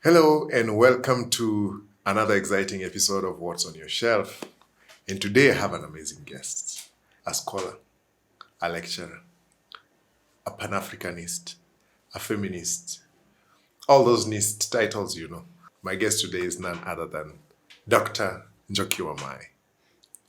Hello, and welcome to another exciting episode of What's on Your Shelf. And today I have an amazing guest, a scholar, a lecturer, a Pan-Africanist, a feminist, all those NIST titles you know. My guest today is none other than Dr. Njoki Wamai.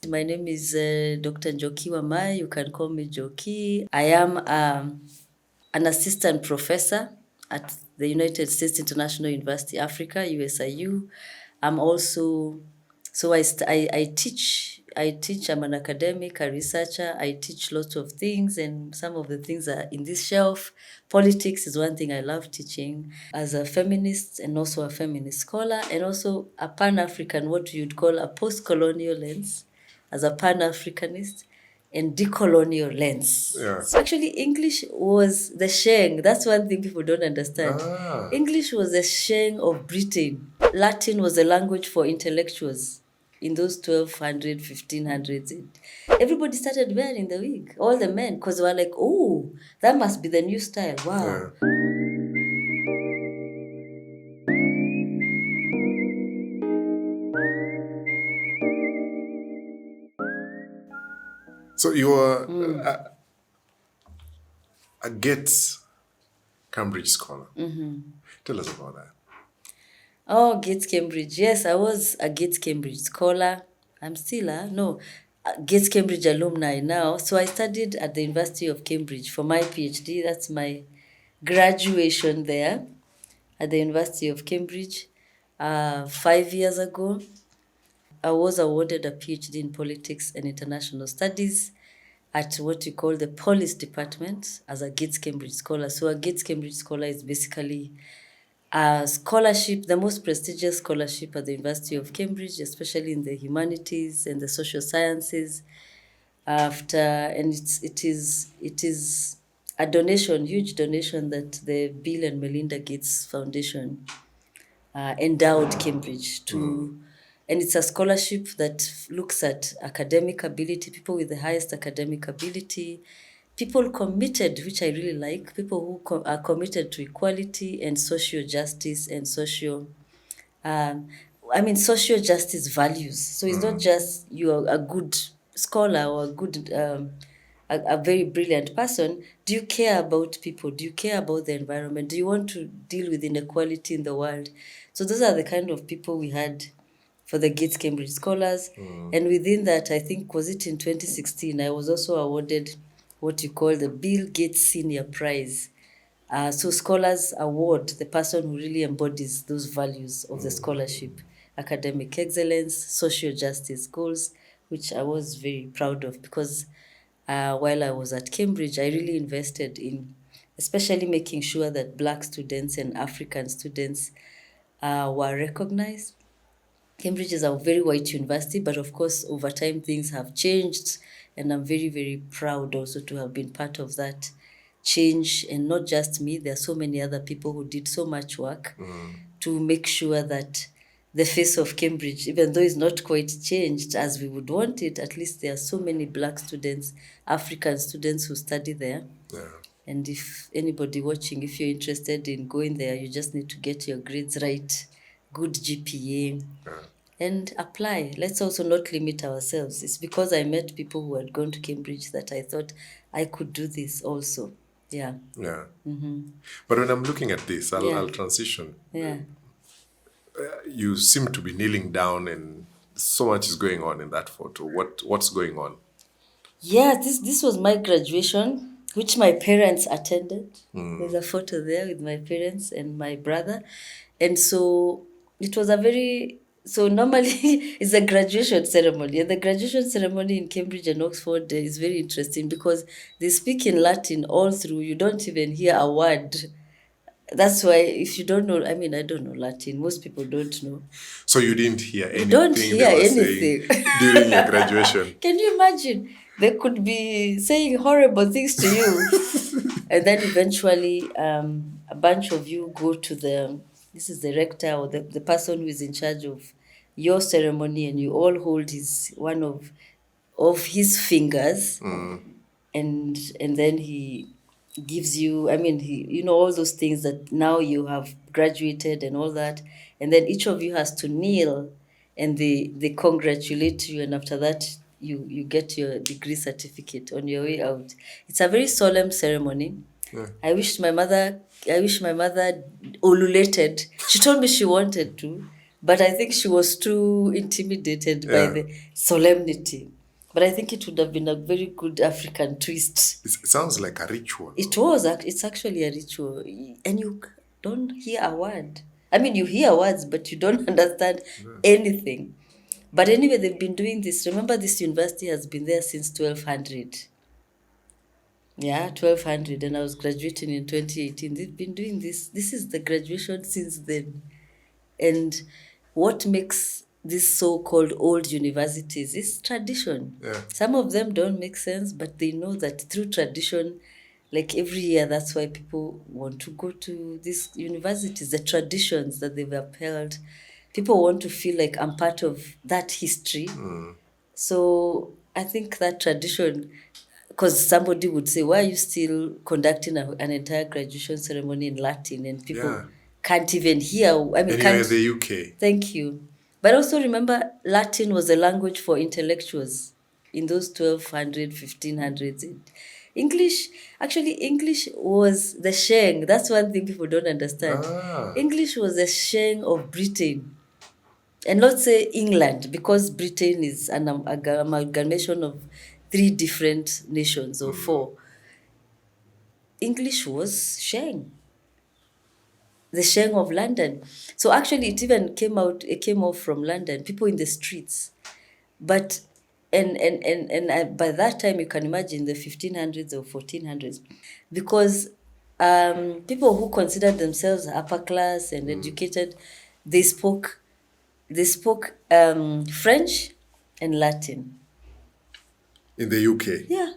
My name is Dr. Njoki Wamai. You can call me Njoki. I am an assistant professor at the United States International University, Africa, USIU. I'm also, so I teach. I teach. I'm an academic, a researcher. I teach lots of things, and some of the things are in this shelf. Politics is one thing I love teaching as a feminist and also a feminist scholar, and also a Pan-African, what you'd call a post-colonial lens, as a Pan-Africanist and decolonial lens. Yeah. So actually, English was the Sheng. That's one thing people don't understand. English was the Sheng of Britain. Latin was a language for intellectuals in those 1200, 1500s. Everybody started wearing the wig, all the men, because they were like, oh, that must be the new style. Wow. Yeah. So you are a Gates Cambridge scholar. Tell us about that. Oh, Gates Cambridge. Yes, I was a Gates Cambridge scholar. I'm still a Gates Cambridge alumni now. So I studied at the University of Cambridge for my PhD. That's my graduation there at the University of Cambridge 5 years ago. I was awarded a PhD in politics and international studies at what you call the Policy Department as a Gates Cambridge scholar. So a Gates Cambridge scholar is basically a scholarship, the most prestigious scholarship at the University of Cambridge, especially in the humanities and the social sciences. It is a donation, huge donation that the Bill and Melinda Gates Foundation endowed Cambridge to. And it's a scholarship that looks at academic ability, people with the highest academic ability, people committed, which I really like, people who are committed to equality and social justice and social justice values. So it's not just you're a good scholar or a very brilliant person. Do you care about people? Do you care about the environment? Do you want to deal with inequality in the world? So those are the kind of people we had for the Gates Cambridge Scholars. And within that, I think, was it in 2016, I was also awarded what you call the Bill Gates Senior Prize. So scholars award the person who really embodies those values of the scholarship, academic excellence, social justice goals, which I was very proud of because while I was at Cambridge, I really invested in especially making sure that Black students and African students were recognized. Cambridge is a very white university, but of course, over time, things have changed. And I'm very, very proud also to have been part of that change. And not just me, there are so many other people who did so much work to make sure that the face of Cambridge, even though it's not quite changed as we would want it, at least there are so many Black students, African students who study there. Yeah. And if anybody watching, if you're interested in going there, you just need to get your grades right, good GPA, and apply. Let's also not limit ourselves. It's because I met people who had gone to Cambridge that I thought I could do this also. Yeah. Yeah. But when I'm looking at this, Yeah. I'll transition. Yeah. You seem to be kneeling down, and so much is going on in that photo. What's going on? Yeah, this was my graduation, which my parents attended. There's a photo there with my parents and my brother. And so it was so normally it's a graduation ceremony. And the graduation ceremony in Cambridge and Oxford is very interesting because they speak in Latin all through. You don't even hear a word. That's why if you don't know, I don't know Latin. Most people don't know. So you didn't hear anything don't hear they were anything. saying during your graduation? Can you imagine? They could be saying horrible things to you. And then eventually a bunch of you go to this is the rector or the person who is in charge of your ceremony, and you all hold one of his fingers. And then he gives you, I mean, all those things that now you have graduated and all that. And then each of you has to kneel and they congratulate you. And after that, you get your degree certificate on your way out. It's a very solemn ceremony. Yeah. I wish my mother ululated. She told me she wanted to, but I think she was too intimidated by Yeah. the solemnity. But I think it would have been a very good African twist. It sounds like a ritual. It's actually a ritual, and you don't hear a word. I mean, you hear words, but you don't understand anything. But anyway, they've been doing this. Remember, this university has been there since 1200. Yeah, 1200, and I was graduating in 2018. They've been doing this. This is the graduation since then. And what makes these so-called old universities is tradition. Yeah. Some of them don't make sense, but they know that through tradition, like every year, that's why people want to go to these universities, the traditions that they've upheld. People want to feel like I'm part of that history. So I think that tradition, because somebody would say, why are you still conducting an entire graduation ceremony in Latin and people Yeah. can't even hear? I mean, And you're in the UK. Thank you. But also remember, Latin was a language for intellectuals in those 1200, 1500s. English was the Sheng. That's one thing people don't understand. English was the Sheng of Britain. And not say England, because Britain is an amalgamation of 3 different nations or 4. English was Sheng, the Sheng of London. So actually, it even came off from London, people in the streets. But by that time, you can imagine the 1500s or 1400s, because people who considered themselves upper class and educated, they spoke French and Latin. In the UK. Yeah.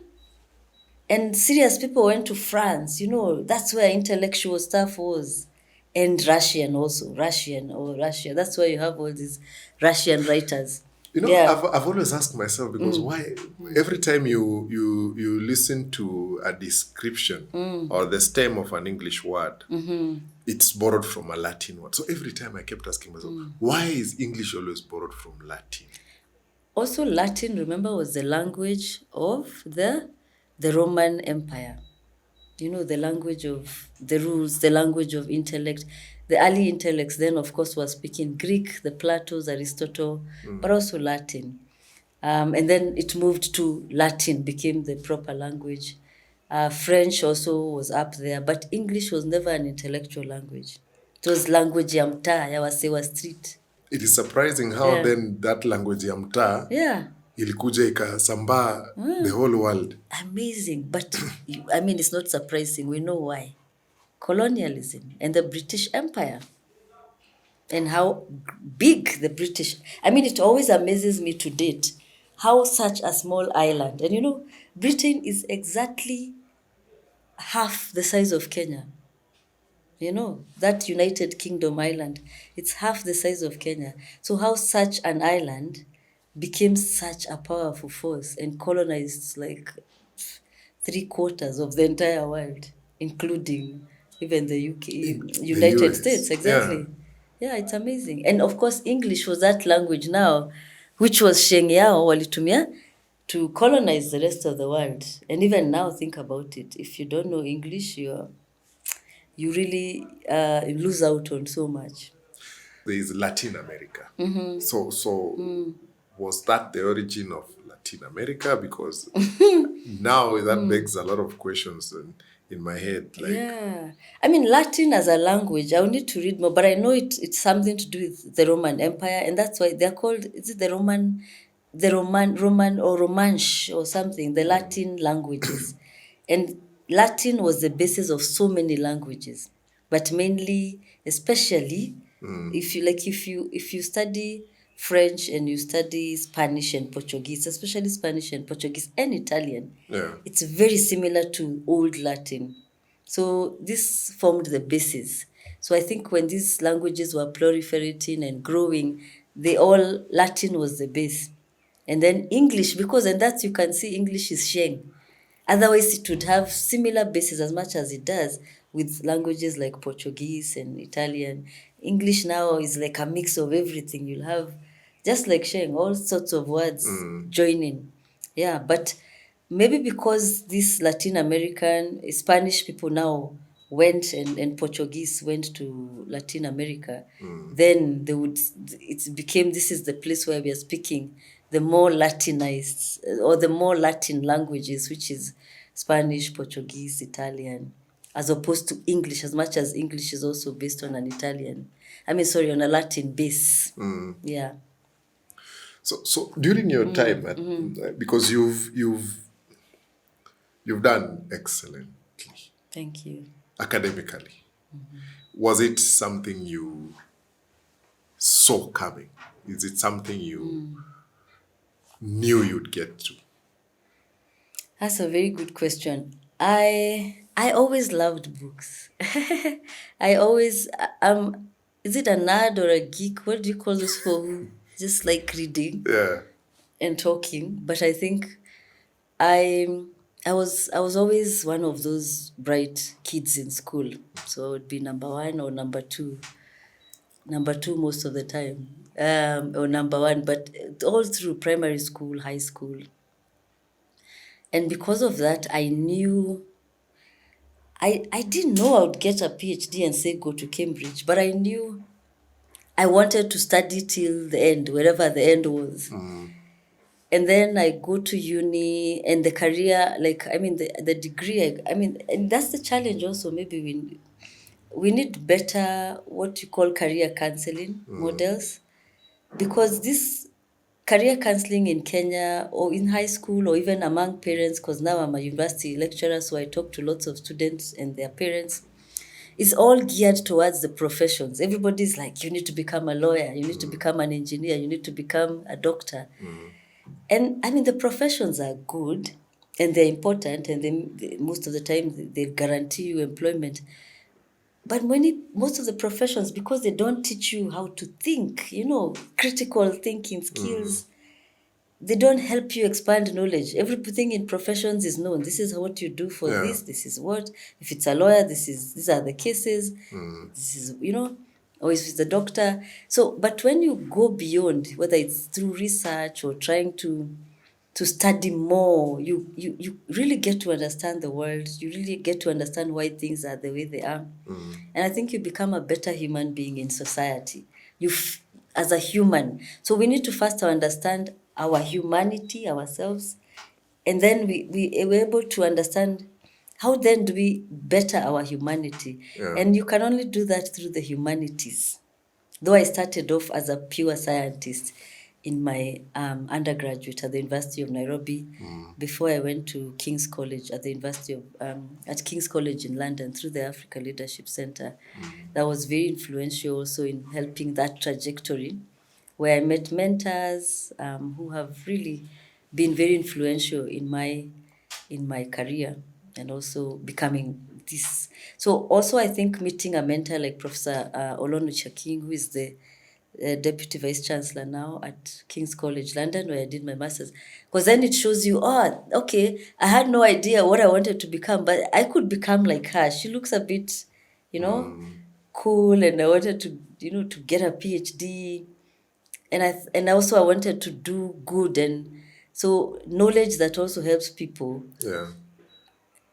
And serious people went to France, that's where intellectual stuff was. And Russian also, Russia. That's why you have all these Russian writers. I've always asked myself, because why every time you listen to a description or the stem of an English word, it's borrowed from a Latin word. So every time I kept asking myself, why is English always borrowed from Latin? Also, Latin, remember, was the language of the Roman Empire. The language of the rules, the language of intellect. The early intellects then, of course, were speaking Greek, the Platos, Aristotle, but also Latin. And then it moved to Latin, became the proper language. French also was up there, but English was never an intellectual language. It was language ya mtaa, ya wasee wa street. It is surprising how then that language ya mtaa ilikuja ikasambaa the whole world. Amazing. But I mean, it's not surprising. We know why. Colonialism and the British Empire, and how big the British, I mean, it always amazes me to date how such a small island, and Britain is exactly half the size of Kenya. That United Kingdom island, it's half the size of Kenya. So how such an island became such a powerful force and colonized like 3/4 of the entire world, including even the UK, United US. States, exactly. Yeah, it's amazing. And of course, English was that language now, which was Sheng yao walitumia to colonize the rest of the world. And even now, think about it. If you don't know English, you really lose out on so much. There is Latin America. So was that the origin of Latin America? Because now that begs a lot of questions in my head. I mean, Latin as a language, I'll need to read more, but I know it's something to do with the Roman Empire, and that's why they're called, is it the Roman or Romansh or something, the Latin languages. And Latin was the basis of so many languages, but mainly, especially, if you study French and you study Spanish and Portuguese, especially Spanish and Portuguese and Italian, it's very similar to Old Latin. So this formed the basis. So I think when these languages were proliferating and growing, Latin was the base. And then English, and that's, you can see English is Sheng. Otherwise, it would have similar bases as much as it does with languages like Portuguese and Italian. English now is like a mix of everything. You'll have, just like sharing, all sorts of words joining. Yeah, but maybe because this Latin American, Spanish people now went and Portuguese went to Latin America, then they would, it became, this is the place where we are speaking the more Latinized or the more Latin languages, which is Spanish, Portuguese, Italian, as opposed to English, as much as English is also based on an Italian, on a Latin base. Yeah. So during your time, because you've done excellently Thank you. academically, was it something you saw coming? Is it something you knew you'd get to? That's a very good question. I always loved books. I always is it a nerd or a geek? What do you call those people who just like reading Yeah. and talking? But I think I I was always one of those bright kids in school. So I would be number one or number two. Number two most of the time. Or number one, but all through primary school, high school. And because of that, I knew I didn't know I would get a PhD and say go to Cambridge, but I knew I wanted to study till the end, wherever the end was. And then I go to uni and the career, the degree, and that's the challenge also. Maybe we need better, what you call career counseling models, because this career counseling in Kenya or in high school or even among parents, because now I'm a university lecturer, so I talk to lots of students and their parents, is all geared towards the professions. Everybody's like, you need to become a lawyer, you need to become an engineer, you need to become a doctor. And the professions are good and they're important, and most of the time they guarantee you employment. But most of the professions, because they don't teach you how to think, critical thinking skills, they don't help you expand knowledge. Everything in professions is known. This is what you do for Yeah. this is what. If it's a lawyer, these are the cases. This is, or if it's a doctor. So, but when you go beyond, whether it's through research or trying to study more, you really get to understand the world. You really get to understand why things are the way they are. And I think you become a better human being in society. As a human. So we need to first understand our humanity, ourselves, and then we're able to understand how then do we better our humanity. Yeah. And you can only do that through the humanities. Though I started off as a pure scientist in my undergraduate at the University of Nairobi, before I went to King's College at the University of at King's College in London through the Africa Leadership Center. That was very influential also in helping that trajectory, where I met mentors who have really been very influential in my career and also becoming this. So also I think meeting a mentor like Professor Olonuchaking, who is the Deputy Vice Chancellor now at King's College London, where I did my master's, because then it shows you, okay, I had no idea what I wanted to become, but I could become like her. She looks a bit, cool, and I wanted to, to get a PhD, and also I wanted to do good, and so knowledge that also helps people. Yeah.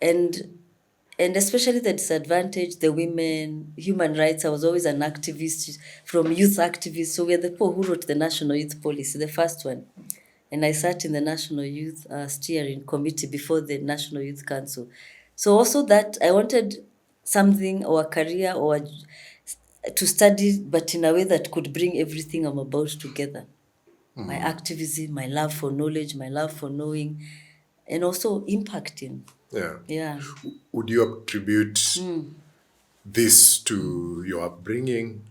And especially the disadvantaged, the women, human rights. I was always an activist from youth activists. So we're the people who wrote the National Youth Policy, the first one. And I sat in the National Youth Steering Committee before the National Youth Council. So also that I wanted something or a career or to study, but in a way that could bring everything I'm about together. My activism, my love for knowledge, my love for knowing, and also impacting. Yeah. Yeah. Would you attribute this to your upbringing?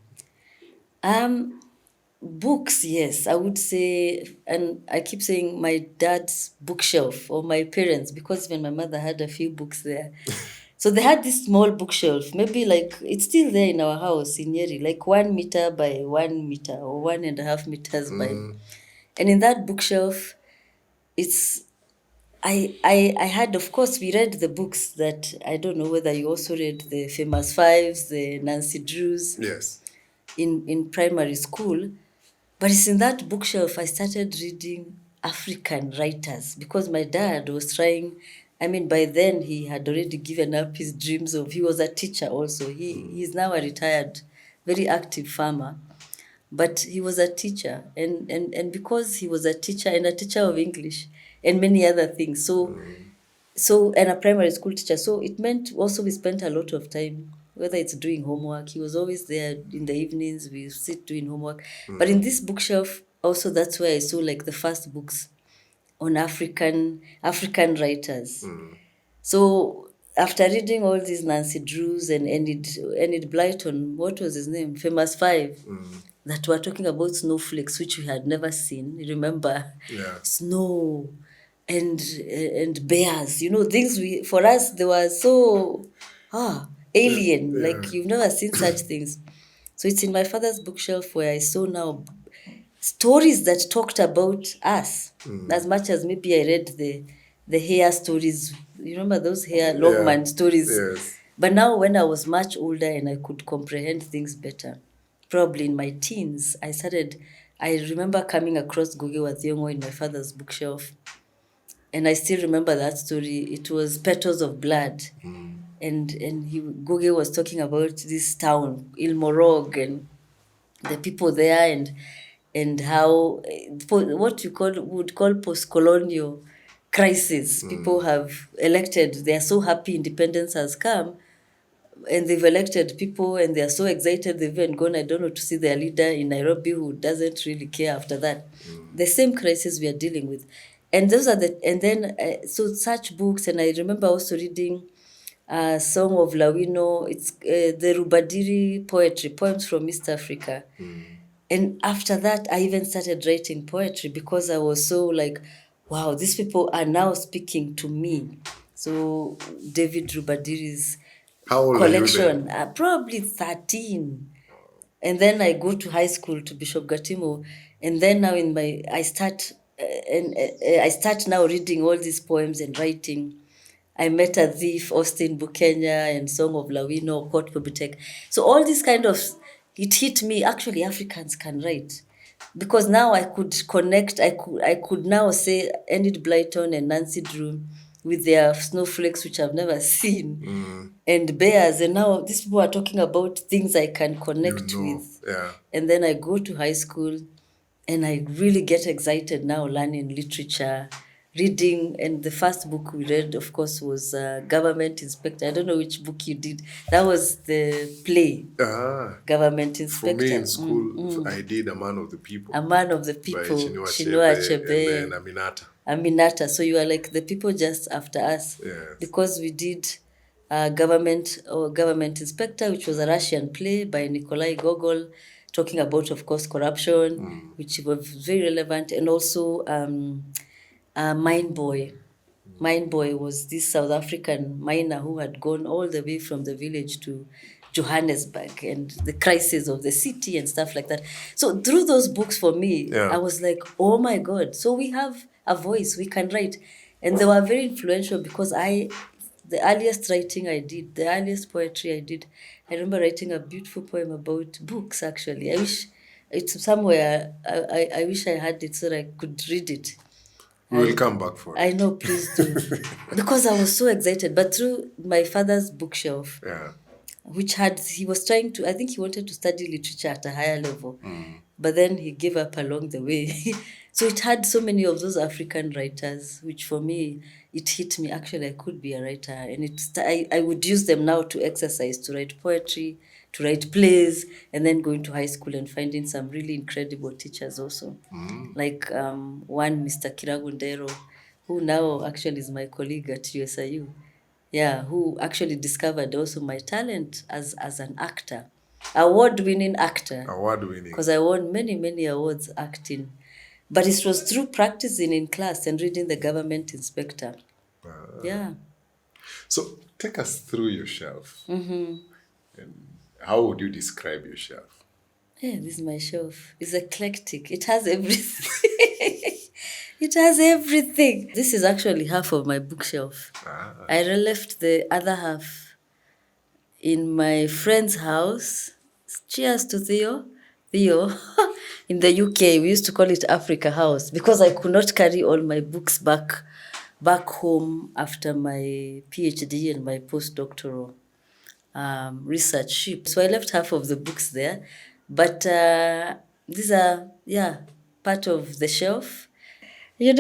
Books, yes, I would say, and I keep saying my dad's bookshelf or my parents, because even my mother had a few books there. So they had this small bookshelf, maybe like it's still there in our house in Nyeri, like 1 meter by 1 meter or 1.5 meters by. And in that bookshelf, it's I had, of course, we read the books that, I don't know whether you also read the Famous Fives, the Nancy Drews Yes. in primary school. But it's in that bookshelf I started reading African writers, because my dad was trying. I mean, by then he had already given up his dreams of, he was a teacher also. He's now a retired, very active farmer. But he was a teacher, and because he was a teacher, and a teacher of English and many other things. So and a primary school teacher. So it meant also we spent a lot of time, whether it's doing homework. He was always there in the evenings. We sit doing homework. But in this bookshelf, also that's where I saw like the first books on African writers. So after reading all these Nancy Drews and Enid Blyton, what was his name? Famous Five, that were talking about snowflakes, which we had never seen. You remember? Yeah. Snow and bears. You know, things we, for us they were so alien. Yeah. Like you've never seen such things. So it's in my father's bookshelf where I saw now stories that talked about us, as much as maybe I read the hair stories. You remember those hair Longman stories? Yes. But now when I was much older and I could comprehend things better, probably in my teens, I remember coming across Goge wa Thiong'o in my father's bookshelf. And I still remember that story. It was Petals of Blood. And Goge was talking about this town, Ilmorog, and the people there, and how what you would call post-colonial crisis. People have elected, they are so happy independence has come, and they've elected people and they are so excited they've even gone, I don't know, to see their leader in Nairobi who doesn't really care after that. The same crisis we are dealing with. And those are and then, so such books, and I remember also reading Song of Lawino, it's the Rubadiri poetry, poems from East Africa. And after that, I even started writing poetry because I was so like, wow, these people are now speaking to me. So David Rubadiri's How old are you collection, then? probably 13. And then I go to high school to Bishop Gatimo, and then now I start now reading all these poems and writing. I met a thief, Austin Bukenya, and Song of Lawino, Court Bibliothèque. So all this kind of, it hit me. Actually, Africans can write, because now I could connect. I could now say Enid Blyton and Nancy Drew with their snowflakes, which I've never seen, and bears. And now these people are talking about things I can connect with. Yeah. And then I go to high school and I really get excited now learning literature, reading. And the first book we read, of course, was Government Inspector. I don't know which book you did. That was the play, Government For Inspector. me in school, I did A Man of the People A Man of the by People, Chinua Chinua Achebe, and Achebe, then Aminata. Aminata. So you are like the people just after us, Yes. because we did Government Inspector, which was a Russian play by Nikolai Gogol, talking about, of course, corruption, which was very relevant, and also Mine Boy. Mine Boy was this South African miner who had gone all the way from the village to Johannesburg, and the crisis of the city and stuff like that. So through those books, for me, Yeah. I was like, oh my God, so we have a voice, we can write. And they were very influential because the earliest writing I did, the earliest poetry I did, I remember writing a beautiful poem about books, actually. I wish it's somewhere, I wish I had it so that I could read it. We will come back for it. I know, please do. Because I was so excited. But through my father's bookshelf, Yeah. which he was trying to, I think he wanted to study literature at a higher level. But then he gave up along the way. So it had so many of those African writers, which for me, it hit me. Actually, I could be a writer. And I would use them now to exercise, to write poetry, to write plays, and then going to high school and finding some really incredible teachers also. Like one, Mr. Kiragundero, who now actually is my colleague at USIU. Yeah, who actually discovered also my talent as an actor, award-winning actor. Award-winning. Because I won many, many awards acting. But it was through practicing in class and reading the Government Inspector. Yeah. So take us through your shelf. And how would you describe your shelf? Yeah, this is my shelf. It's eclectic. It has everything. It has everything. This is actually half of my bookshelf. I left the other half in my friend's house. Cheers to Theo. Theo. In the UK, we used to call it Africa House because I could not carry all my books back home after my PhD and my postdoctoral research. So I left half of the books there, but these are part of the shelf, And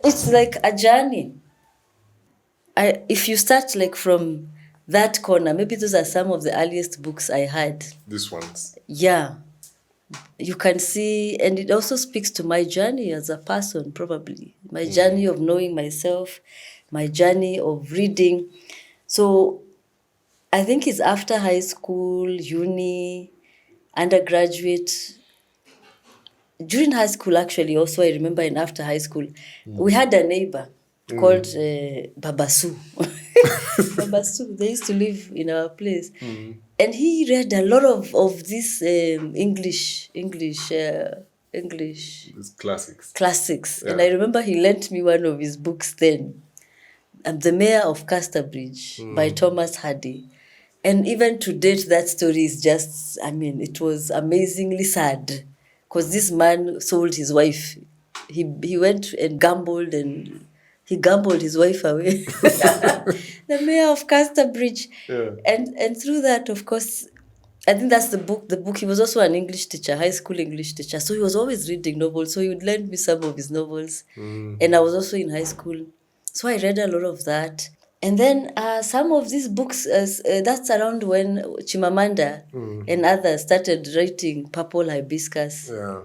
it's like a journey. If you start like from that corner, maybe those are some of the earliest books I had. These ones. Yeah. You can see, and it also speaks to my journey as a person, probably. My journey of knowing myself, my journey of reading. So I think it's after high school, uni, undergraduate. During high school, actually, also, I remember in after high school, we had a neighbor called Babasu. Babasu, they used to live in our place. And he read a lot of this English. These classics. Classics. Yeah. And I remember he lent me one of his books then, The Mayor of Casterbridge by Thomas Hardy. And even to date, that story is just, it was amazingly sad because this man sold his wife. He went and gambled and he gambled his wife away. The Mayor of Casterbridge. Yeah. And through that, of course, I think that's the book. He was also an English teacher, high school English teacher. So he was always reading novels. So he would lend me some of his novels. And I was also in high school. So I read a lot of that. And then some of these books, that's around when Chimamanda and others started writing Purple Hibiscus. Yeah.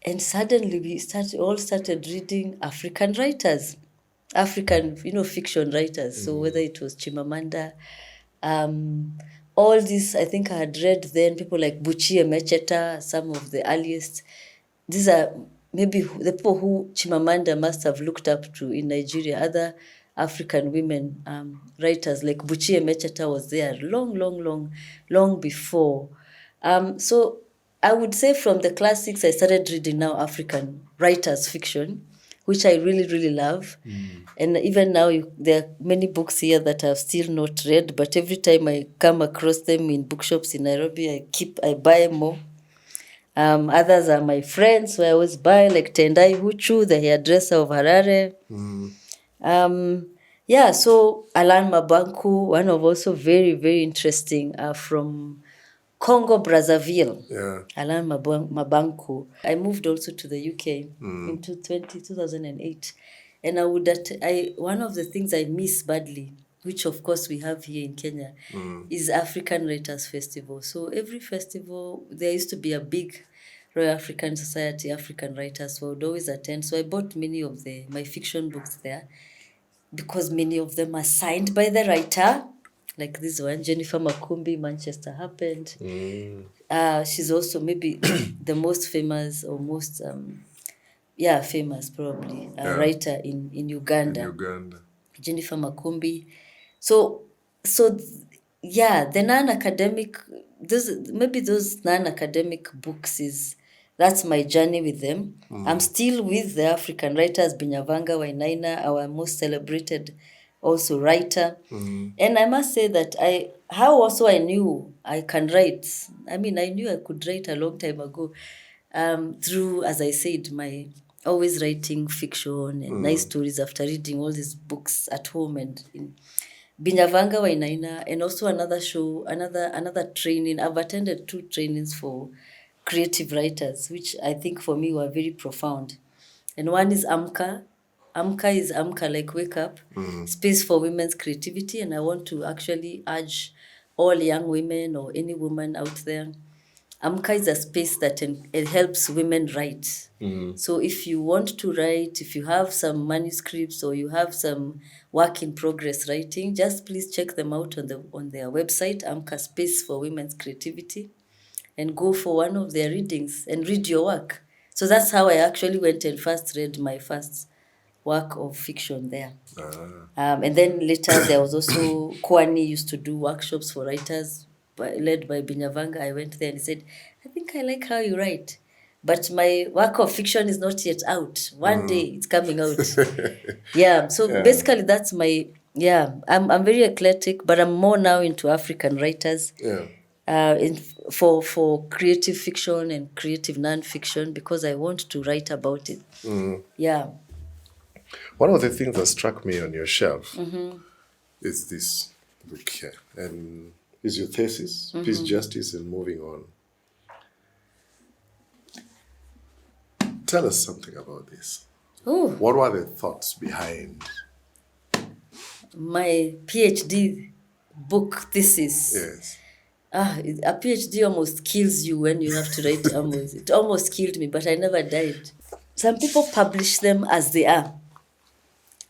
And suddenly we all started reading African writers, African, fiction writers. So whether it was Chimamanda, all this, I think I had read then, people like Buchi Emecheta, some of the earliest. These are maybe the people who Chimamanda must have looked up to in Nigeria. Other African women writers like Buchi Emecheta was there long before. So I would say from the classics, I started reading now African writers' fiction, which I really, really love. And even now, there are many books here that I've still not read, but every time I come across them in bookshops in Nairobi, I buy more. Others are my friends who I always buy, like Tendai Huchu, the hairdresser of Harare. So Alan Mabanku, one of also very, very interesting, from Congo Brazzaville. Yeah. Alan Mabanku. I moved also to the UK in 2008. And one of the things I miss badly, which of course we have here in Kenya, is African Writers Festival. So every festival, there used to be a big Royal African Society, African writers who would always attend. So I bought many of my fiction books there because many of them are signed by the writer. Like this one, Jennifer Makumbi, Manchester Happened. She's also maybe the most famous or most, famous probably, writer in Uganda. In Uganda. Jennifer Makumbi. So the non-academic, those non-academic books that's my journey with them. I'm still with the African writers, Binyavanga Wainaina, our most celebrated also writer. And I must say that how also I knew I can write. I knew I could write a long time ago through, as I said, my always writing fiction and nice stories after reading all these books at home and in Binyavanga Wainaina, and also another show, another training. I've attended 2 trainings for creative writers, which I think for me were very profound. And one is AMCA. AMCA is AMCA, like Wake Up, Space for Women's Creativity. And I want to actually urge all young women or any woman out there, AMCA is a space that it helps women write. So if you want to write, if you have some manuscripts or you have some work in progress writing, just please check them out on their website, AMCA Space for Women's Creativity, and go for one of their readings and read your work. So that's how I actually went and first read my first work of fiction there. And then later there was also Kwani used to do workshops for writers led by Binyavanga. I went there and he said, I think I like how you write. but my work of fiction is not yet out. One day it's coming out. Yeah. So basically that's my, I'm very eclectic, but I'm more now into African writers. Yeah. For creative fiction and creative non-fiction, because I want to write about it. Yeah. One of the things that struck me on your shelf is this book here, and is your thesis, Peace, Justice, and Moving On. Tell us something about this. Oh, What were the thoughts behind? my PhD book thesis. Yes. A PhD almost kills you when you have to write almost. It almost killed me, but I never died. Some people publish them as they are.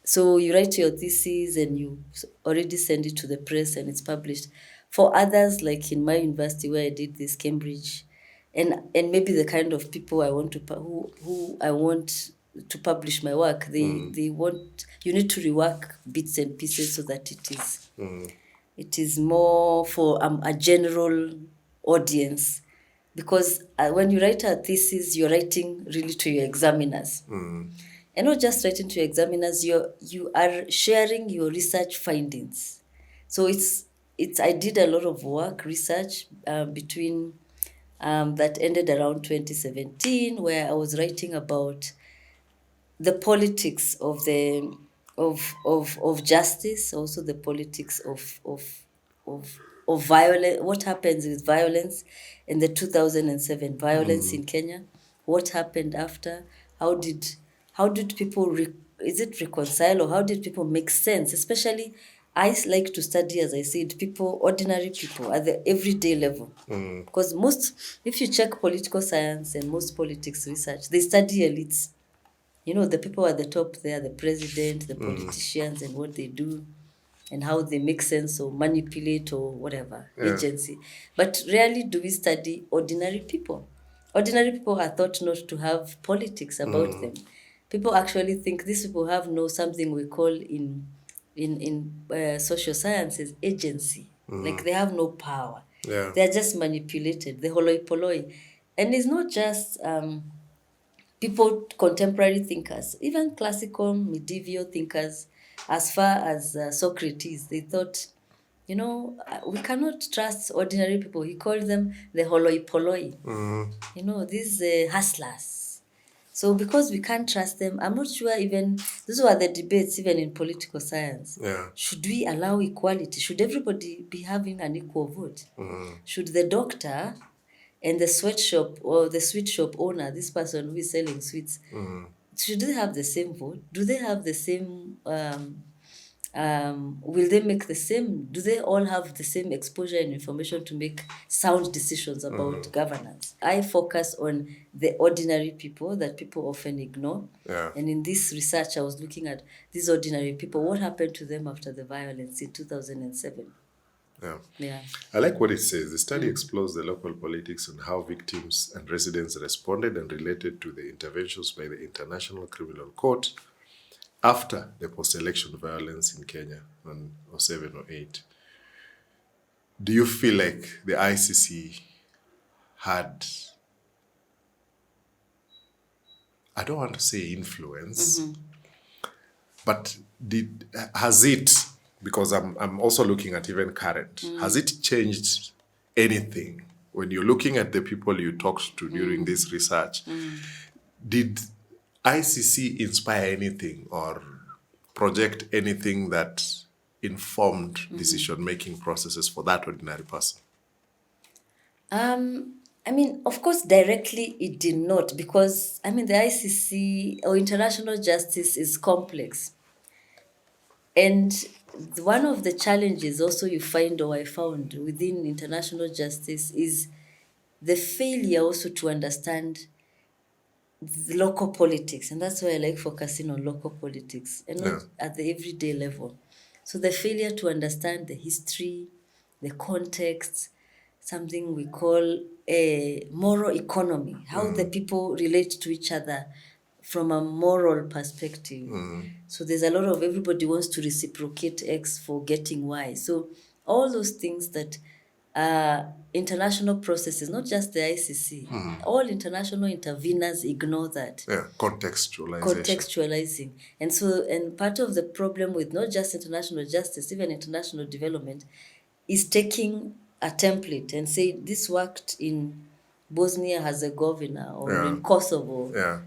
So you write your thesis and you already send it to the press and it's published. For others, like in my university where I did this, Cambridge, and maybe the kind of people I want to who I want to publish my work, they want, you need to rework bits and pieces so that it is more for a general audience, because when you write a thesis, you're writing really to your examiners. And not just writing to your examiners, you are sharing your research findings. So I did a lot of work, research between that ended around 2017, where I was writing about the politics of justice, also the politics of violence, what happens with violence in the 2007 violence in Kenya, what happened after, how did people is it reconcile, or how did people make sense, especially I like to study, as I said, people, ordinary people at the everyday level. Because if you check political science and most politics research, they study elites. The people at the top there, the president, the politicians, and what they do, and how they make sense or manipulate or whatever, agency. But rarely do we study ordinary people. Ordinary people are thought not to have politics about them. People actually think these people have something we call in social sciences agency. Like they have no power. Yeah. They're just manipulated. The holoi polloi. And it's not just people, contemporary thinkers, even classical medieval thinkers, as far as Socrates, they thought, we cannot trust ordinary people. He called them the holoi polloi, these hustlers. So because we can't trust them, I'm not sure even, those were the debates even in political science. Yeah. Should we allow equality? Should everybody be having an equal vote? Should the doctor and the sweatshop or the sweet shop owner, this person who is selling sweets, should they have the same vote? Do they have the same, will they make the same, do they all have the same exposure and information to make sound decisions about governance? I focus on the ordinary people that people often ignore. Yeah. And in this research, I was looking at these ordinary people, what happened to them after the violence in 2007. Yeah. I like what it says. The study explores the local politics and how victims and residents responded and related to the interventions by the International Criminal Court after the post-election violence in Kenya in 07 or 08. Do you feel like the ICC had, I don't want to say influence, but has it, because I'm also looking at even current, has it changed anything when you're looking at the people you talked to during this research? Did ICC inspire anything or project anything that informed decision-making processes for that ordinary person? Of course, directly it did not, because, the ICC or international justice is complex. And one of the challenges also you find, or I found within international justice, is the failure also to understand the local politics. And that's why I like focusing on local politics and not at the everyday level. So the failure to understand the history, the context, something we call a moral economy, how the people relate to each other from a moral perspective. So there's a lot of everybody wants to reciprocate X for getting Y. So all those things that international processes, not just the ICC. All international interveners ignore that. Yeah, contextualization. Contextualizing. And so, and part of the problem with not just international justice, even international development, is taking a template and say this worked in Bosnia Herzegovina or Yeah. in Kosovo, Yeah.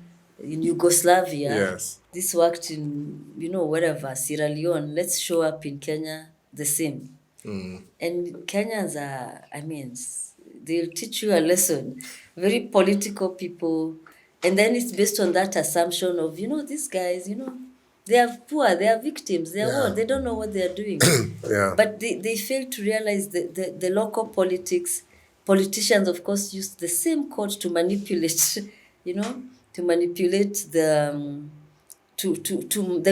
in Yugoslavia. Yes. This worked in, wherever, Sierra Leone. Let's show up in Kenya the same. And Kenyans are, they'll teach you a lesson. Very political people. And then it's based on that assumption of, these guys, they are poor, they are victims, they are Yeah. what? They don't know what they are doing. Yeah. But they fail to realize the local politics. Politicians, of course, use the same code to manipulate, to manipulate they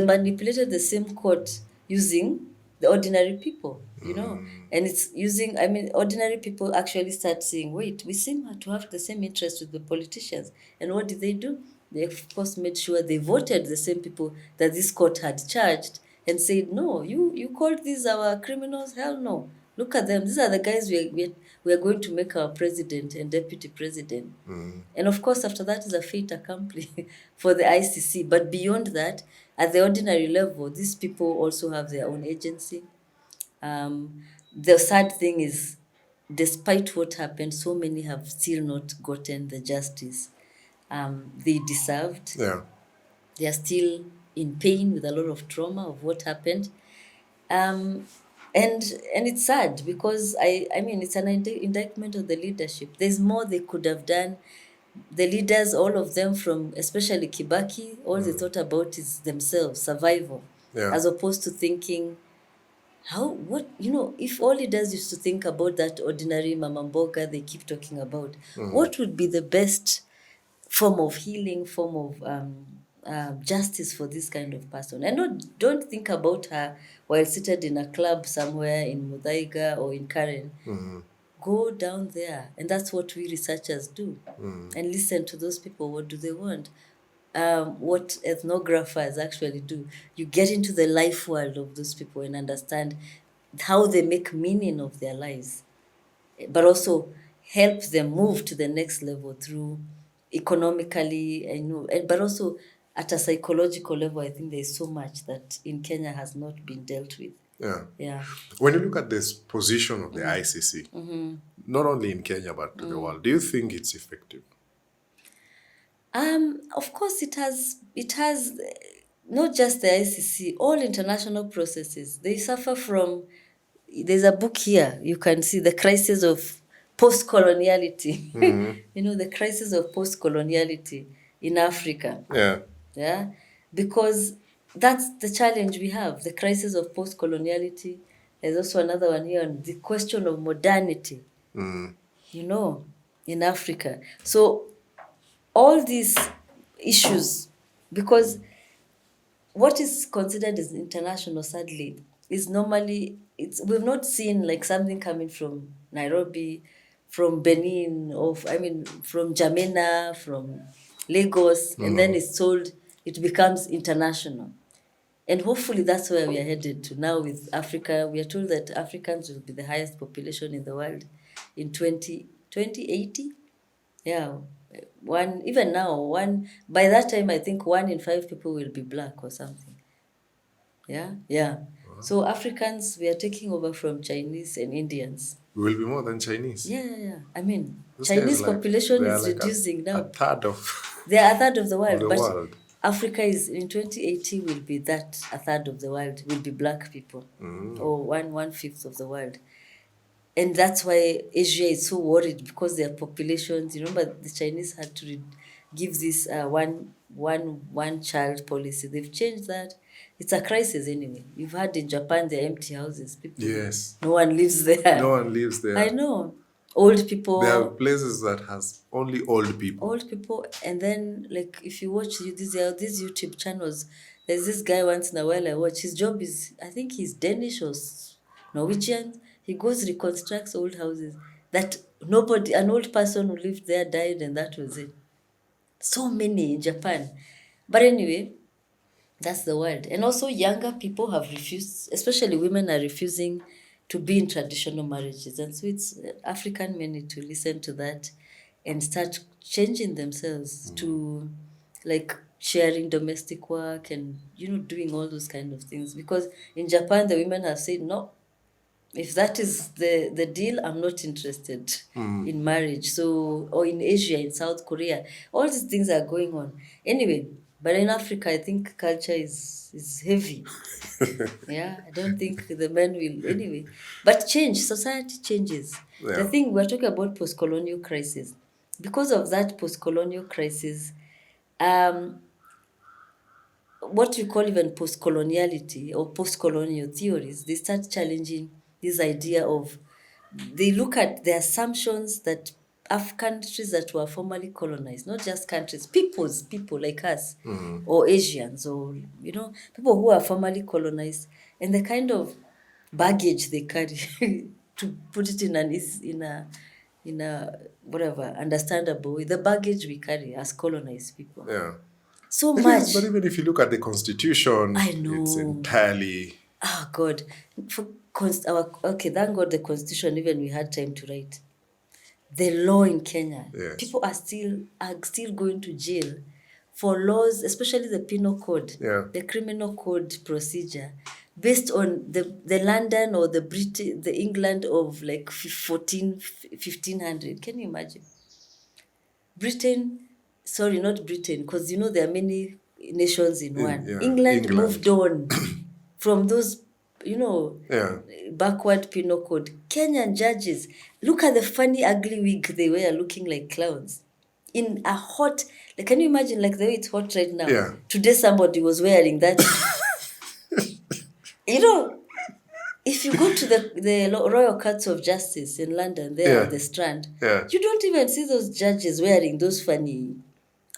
manipulated the same code using the ordinary people, and it's using, ordinary people actually start saying, wait, we seem to have the same interest with the politicians. And what did they do? They, of course, made sure they voted the same people that this court had charged and said, no, you called these our criminals? Hell no. Look at them. These are the guys we are going to make our president and deputy president. And of course, after that is a fait accompli for the ICC. But beyond that, at the ordinary level, these people also have their own agency. The sad thing is, despite what happened, so many have still not gotten the justice they deserved. Yeah. They are still in pain with a lot of trauma of what happened. And it's sad because it's an indictment of the leadership. There's more they could have done. The leaders, all of them, from especially Kibaki, all they thought about is themselves, survival, Yeah. as opposed to thinking if all leaders used to think about that ordinary mama mboga they keep talking about, what would be the best form of healing, form of justice for this kind of person? And don't think about her while seated in a club somewhere in Muthaiga or in Karen. Go down there, and that's what we researchers do, and listen to those people. What do they want? What ethnographers actually do. You get into the life world of those people and understand how they make meaning of their lives, but also help them move to the next level through economically, but also at a psychological level. I think there's so much that in Kenya has not been dealt with. Yeah. Yeah. When you look at this position of the ICC, not only in Kenya but to the world, do you think it's effective? Of course, it has not just the ICC, all international processes. They suffer from. There's a book here you can see, the crisis of post-coloniality. The crisis of post-coloniality in Africa. Yeah. Yeah, because that's the challenge we have, the crisis of post-coloniality. There's also another one here on the question of modernity. In Africa. So all these issues, because what is considered as international, sadly, is normally, we've not seen like something coming from Nairobi, from Benin, from Jamena, from Lagos, and then it's sold, it becomes international. And hopefully that's where we are headed to now with Africa. We are told that Africans will be the highest population in the world in 2080. Yeah. By that time, I think 1 in 5 people will be black or something. Yeah. Wow. So Africans, we are taking over from Chinese and Indians. We will be more than Chinese. Yeah. Those Chinese guys population they are is reducing now. A third of They are a third of the world. the world. Africa is in 2080 will be that a third of the world will be black people, or 1/5 of the world. And that's why Asia is so worried, because their populations. You remember the Chinese had to give this one child policy. They've changed that. It's a crisis anyway. You've had in Japan their empty houses. People, yes. No one lives there. No one lives there. I know. Old people. There are places that has only old people. Old people, and then like if you watch these YouTube channels, there's this guy once in a while I watch. His job is, I think he's Danish or Norwegian. He goes reconstructs old houses that an old person who lived there died, and that was it. So many in Japan. But anyway, that's the world. And also younger people have refused, especially women are refusing to be in traditional marriages. And so it's African men need to listen to that and start changing themselves to like sharing domestic work and, you know, doing all those kind of things. Because in Japan, the women have said, no, if that is the deal, I'm not interested in marriage. So, or in Asia, in South Korea, all these things are going on. Anyway, but in Africa, I think culture is heavy. Yeah, I don't think the men will anyway. But change, society changes. The Yeah. thing we're talking about post-colonial crisis. Because of that post-colonial crisis, what we call even post-coloniality or post-colonial theories, they start challenging this idea of, they look at the assumptions that countries that were formerly colonized, not just countries, people like us, or Asians, or, you know, people who are formerly colonized, and the kind of baggage they carry to put it in a whatever understandable way, the baggage we carry as colonized people. Yeah. So But much. even if you look at the Constitution, I it's know. entirely. Oh God. Okay, thank God the Constitution, even we had time to write. The law in Kenya. Yes. People are still going to jail for laws, especially the penal code, Yeah. the criminal code procedure, based on the London or the England of like 1500. Can you imagine? Britain, sorry, not Britain, because you know there are many nations in one. Yeah, England England. moved on from those, you know, Yeah. backward penal code. Kenyan judges, look at the funny, ugly wig they wear, looking like clowns. In a hot, like, can you imagine, like the way it's hot right now? Yeah. Today somebody was wearing that. You know, if you go to the Royal Courts of Justice in London, there Yeah. at the Strand, Yeah. you don't even see those judges wearing those funny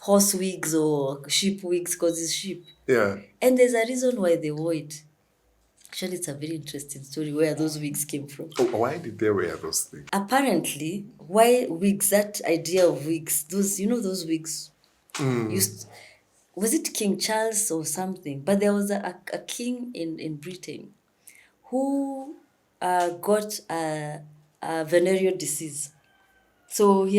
horse wigs or sheep wigs, because it's sheep. Yeah. And there's a reason why they wore it. Actually, it's a very interesting story where those wigs came from. Oh, why did they wear those things? Apparently, why wigs, that idea of wigs, those, you know, those wigs used, was it King Charles or something? But there was a king in Britain who got a venereal disease. So he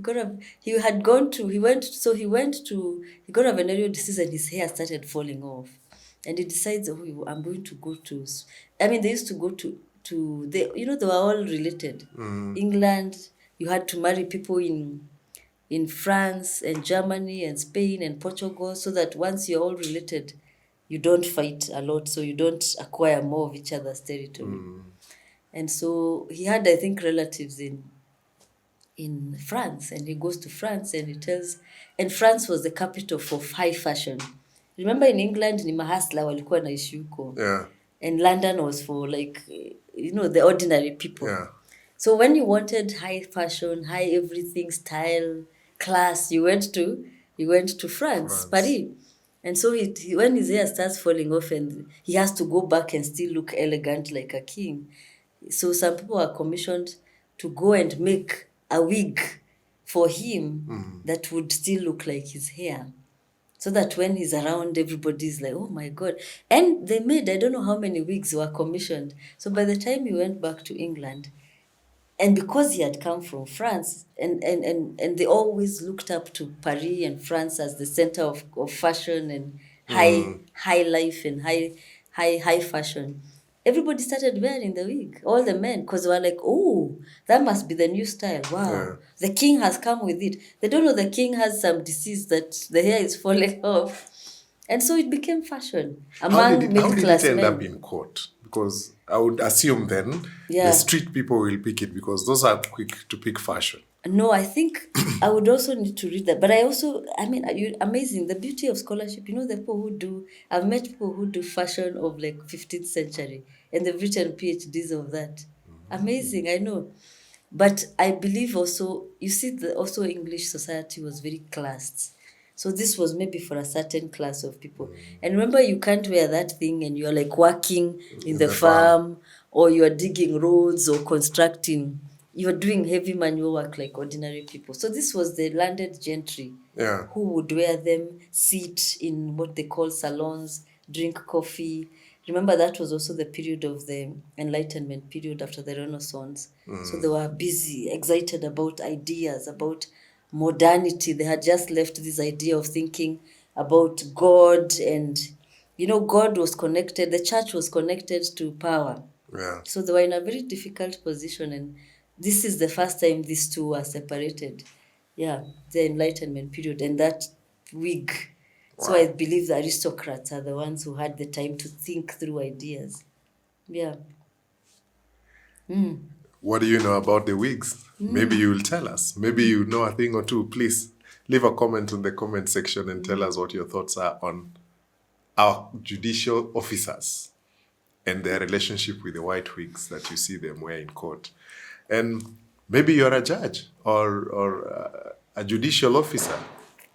got a he had gone to he went so he went to he got a venereal disease and his hair started falling off, and he decides, oh, I'm going to go to, I mean, they used to go to they, you know, they were all related. England, you had to marry people in France and Germany and Spain and Portugal, so that once you're all related, you don't fight a lot, so you don't acquire more of each other's territory. And so he had, I think, relatives in France, and he goes to France and he tells, and France was the capital for high fashion. Remember in England ni mahasla walikuwa naishi huko. Yeah. And London was for like, you know, the ordinary people. Yeah. So when you wanted high fashion, high everything, style, class, you went to France, Paris. And so when his hair starts falling off and he has to go back and still look elegant like a king. So some people are commissioned to go and make a wig for him that would still look like his hair. So that when he's around, everybody's like, oh my God. And they made, I don't know how many wigs were commissioned. So by the time he went back to England, and because he had come from France, and they always looked up to Paris and France as the center of fashion and high life and high fashion, everybody started wearing the wig, all the men, because they were like, oh, that must be the new style. Wow, Yeah. the king has come with it. They don't know the king has some disease that the hair is falling off. And so it became fashion among middle-class men. How did it end up in court? Because I would assume then Yeah. the street people will pick it, because those are quick to pick fashion. No, I think I would also need to read that. But I mean, amazing. The beauty of scholarship, you know, the people who do, I've met people who do fashion of like 15th century, and they've written PhDs of that. Amazing, I know. But I believe also, you see, also English society was very classed. So this was maybe for a certain class of people. And remember, you can't wear that thing and you're like working in the farm, or you're digging roads or constructing. You're doing heavy manual work like ordinary people. So this was the landed gentry who would wear them, sit in what they call salons, drink coffee, Remember, that was also the period of the Enlightenment period after the Renaissance. So they were busy, excited about ideas, about modernity. They had just left this idea of thinking about God, and God was connected, the church was connected to power. Yeah. So they were in a very difficult position, and this is the first time these two were separated. Yeah, the Enlightenment period and that wig. So I Wow. believe the aristocrats are the ones who had the time to think through ideas. Yeah. What do you know about the wigs? Maybe you will tell us. Maybe you know a thing or two. Please leave a comment in the comment section and tell us what your thoughts are on our judicial officers and their relationship with the white wigs that you see them wear in court. And maybe you're a judge or a judicial officer.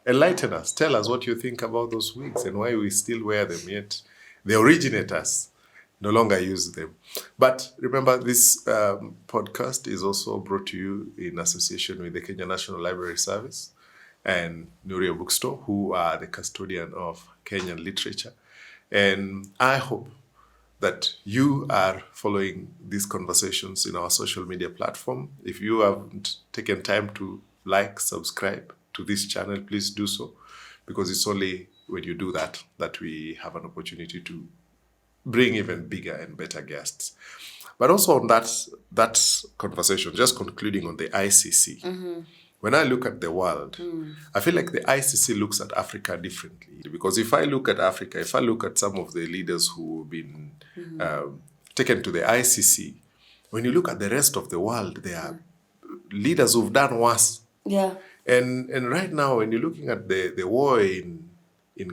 Enlighten us. Tell us what you think about those wigs and why we still wear them, yet the originators no longer use them. But remember, this podcast is also brought to you in association with the Kenya National Library Service and Nuria Bookstore, who are the custodian of Kenyan literature. And I hope that you are following these conversations in our social media platform. If you haven't taken time to like, subscribe to this channel, please do so, because it's only when you do that that we have an opportunity to bring even bigger and better guests. But also on that conversation, just concluding on the ICC, when I look at the world, I feel like the ICC looks at Africa differently. Because if I look at Africa, if I look at some of the leaders who've been taken to the ICC, when you look at the rest of the world, there are leaders who've done worse. Yeah. And right now, when you're looking at the war in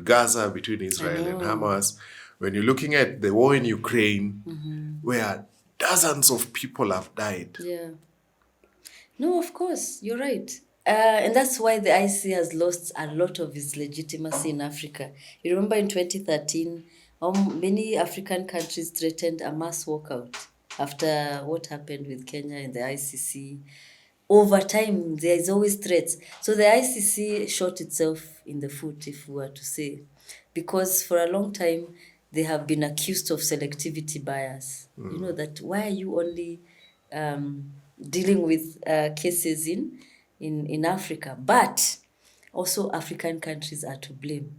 Gaza between Israel and Hamas, when you're looking at the war in Ukraine, where dozens of people have died. Yeah. No, of course, you're right. And that's why the IC has lost a lot of its legitimacy in Africa. You remember in 2013, many African countries threatened a mass walkout after what happened with Kenya and the ICC. Over time, there is always threats. So the ICC shot itself in the foot, if we were to say, because for a long time, they have been accused of selectivity bias. You know, that why are you only dealing with cases in Africa? But also African countries are to blame.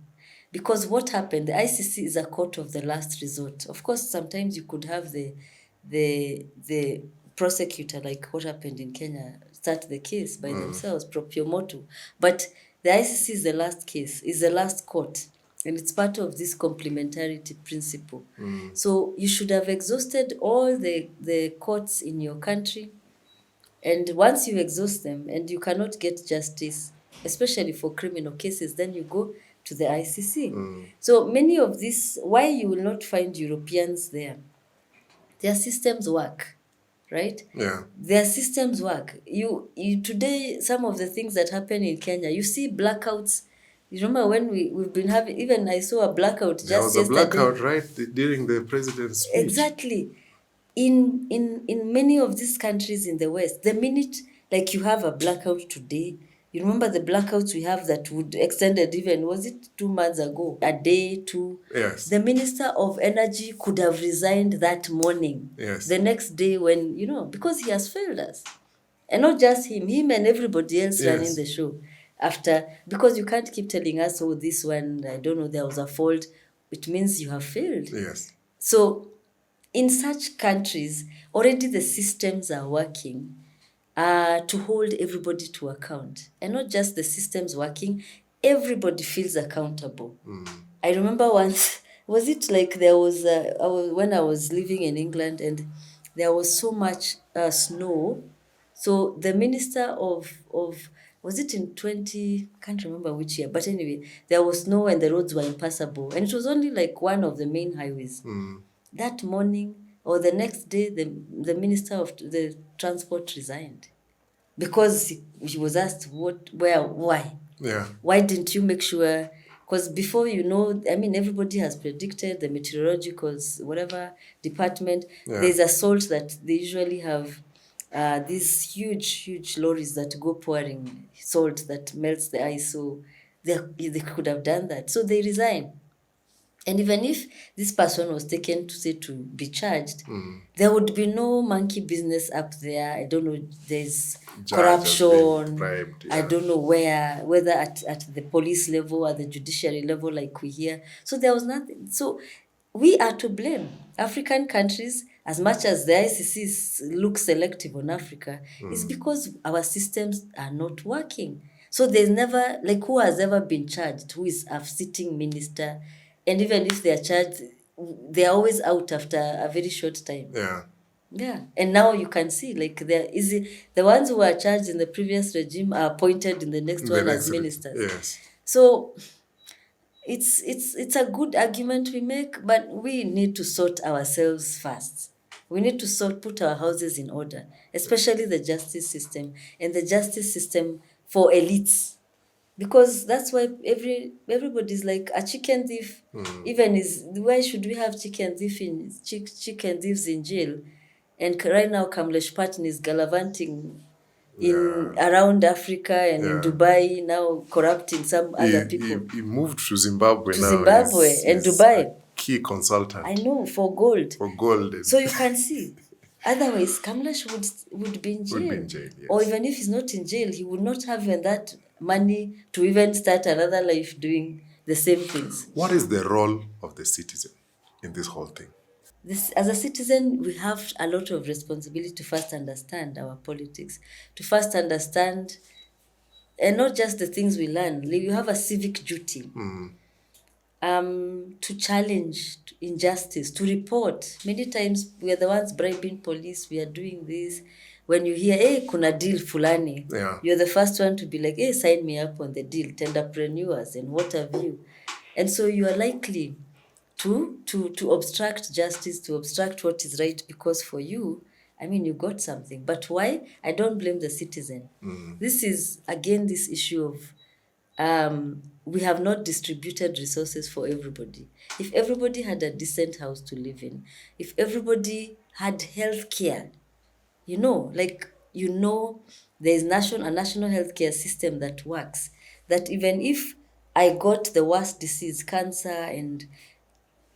Because what happened, the ICC is a court of the last resort. Of course, sometimes you could have the prosecutor, like what happened in Kenya, start the case by themselves, proprio motu. But the ICC is the last case, is the last court. And it's part of this complementarity principle. So you should have exhausted all the courts in your country. And once you exhaust them and you cannot get justice, especially for criminal cases, then you go to the ICC. So many of these, why you will not find Europeans there? Their systems work, right? Yeah. Their systems work. You today, some of the things that happen in Kenya, you see blackouts. You remember when we've been having, even I saw a blackout just There was a yesterday. blackout, right, during the president's speech. Exactly. In many of these countries in the West, the minute like you have a blackout today, you remember the blackouts we have that would extended even, was it 2 months ago? A day, two. Yes. The Minister of Energy could have resigned that morning. Yes. The next day when, because he has failed us. And not just him and everybody else Yes. running the show. Because you can't keep telling us, oh, this one, I don't know, there was a fault. It means you have failed. Yes. So in such countries, already the systems are working to hold everybody to account. And not just the systems working, everybody feels accountable. I remember once, was it like there was, when I was living in England and there was so much snow. So the minister of was it in 20, can't remember which year, but anyway, there was snow and the roads were impassable. And it was only like one of the main highways. That morning or the next day, the minister of the transport resigned because he was asked why. Yeah. Why didn't you make sure? Because before everybody has predicted the meteorological whatever department. Yeah. There's a salt that they usually have. These huge lorries that go pouring salt that melts the ice. So they could have done that. So they resign. And even if this person was taken to be charged, there would be no monkey business up there. I don't know, there's Judge has been corruption. bribed, I yeah. don't know whether at the police level, at the judiciary level, like we hear. So there was nothing. So we are to blame. African countries, as much as the ICC look selective on Africa, is because our systems are not working. So there's never, like, who has ever been charged, who is a sitting minister, and even if they are charged, they're always out after a very short time. Yeah. Yeah, and now you can see, like, the ones who were charged in the previous regime are appointed in the next The one next as ministers. Yes. So it's a good argument we make, but we need to sort ourselves first. We need to put our houses in order, especially the justice system, and the justice system for elites. Because that's why everybody's like a chicken thief. Even is why should we have chicken thieves in jail? And right now Kamlesh Patin is gallivanting in around Africa and in Dubai, now corrupting some other people. He moved to Zimbabwe To now. Zimbabwe and He's Dubai. a key consultant. I know, for gold. For gold. So you can see. Otherwise, Kamlesh would be in jail. Would be in jail, yes. Or even if he's not in jail, he would not have even that money to even start another life doing the same things. What is the role of the citizen in this whole thing? As a citizen, we have a lot of responsibility to first understand our politics, to first understand, and not just the things we learn. You have a civic duty to challenge injustice, to report. Many times we are the ones bribing police, we are doing this. When you hear, hey, kuna deal fulani, you're the first one to be like, hey, sign me up on the deal, tenderpreneurs and what have you. And so you are likely to obstruct justice, to obstruct what is right, because for you, I mean, you got something. But why? I don't blame the citizen. This is, again, this issue of we have not distributed resources for everybody. If everybody had a decent house to live in, if everybody had health care, there's a national healthcare system that works, that even if I got the worst disease, cancer, and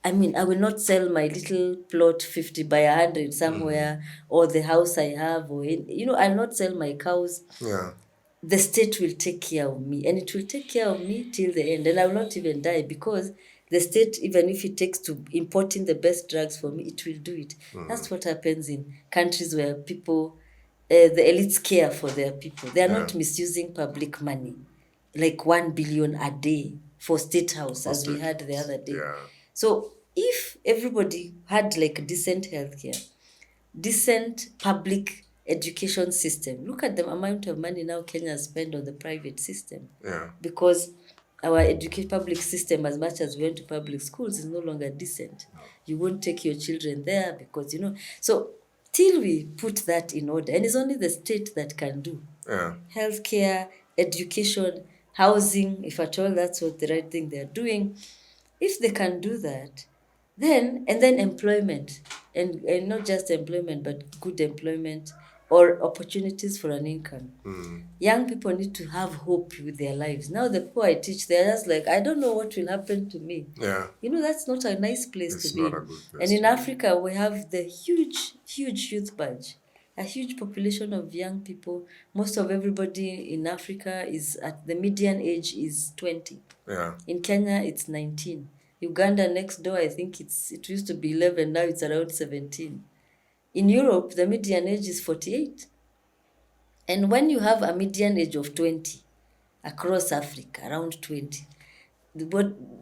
I mean, I will not sell my little plot 50 by 100 somewhere, or the house I have, I'll not sell my cows. Yeah. The state will take care of me, and it will take care of me till the end, and I will not even die, because the state, even if it takes to importing the best drugs for me, it will do it. That's what happens in countries where people, the elites care for their people. They are not misusing public money, like 1 billion a day for state house, as we had the other day. Yeah. So if everybody had like decent healthcare, decent public education system, look at the amount of money now Kenya spend on the private system. Yeah. Because our public system, as much as we went to public schools, is no longer decent. You won't take your children there because, so till we put that in order, and it's only the state that can do. Yeah. Healthcare, education, housing, if at all that's what the right thing they're doing. If they can do that, then employment, and not just employment, but good employment or opportunities for an income. Young people need to have hope with their lives. Now the people I teach, they're just like, I don't know what will happen to me. Yeah. That's not a nice place It's to be. not a good place And in to Africa, we have the huge youth bulge, a huge population of young people. Most of everybody in Africa is at the median age is 20. Yeah. In Kenya, it's 19. Uganda next door, I think it used to be 11, now it's around 17. In Europe, the median age is 48. And when you have a median age of 20 across Africa, around 20,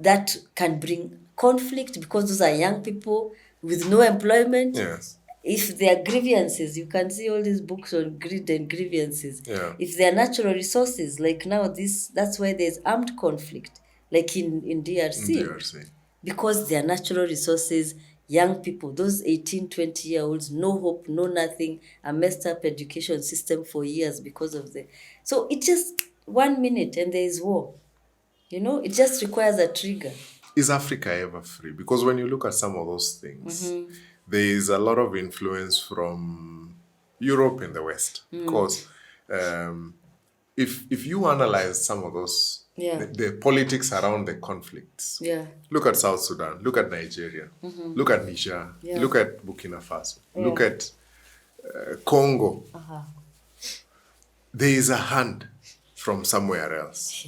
that can bring conflict, because those are young people with no employment. Yes. If there are grievances, you can see all these books on greed and grievances. Yeah. If there are natural resources, like now that's why there's armed conflict, like in DRC. In DRC. Because there are natural resources, young people, those 18, 20-year-olds, no hope, no nothing, a messed up education system for years because of so it just 1 minute and there is war. It just requires a trigger. Is Africa ever free? Because when you look at some of those things, there is a lot of influence from Europe and the West. Because if you analyze some of those, Yeah. the politics around the conflicts, Yeah. look at South Sudan, look at Nigeria, look at Niger, Yeah. look at Burkina Faso, Yeah. look at Congo, Uh-huh. there is a hand from somewhere else.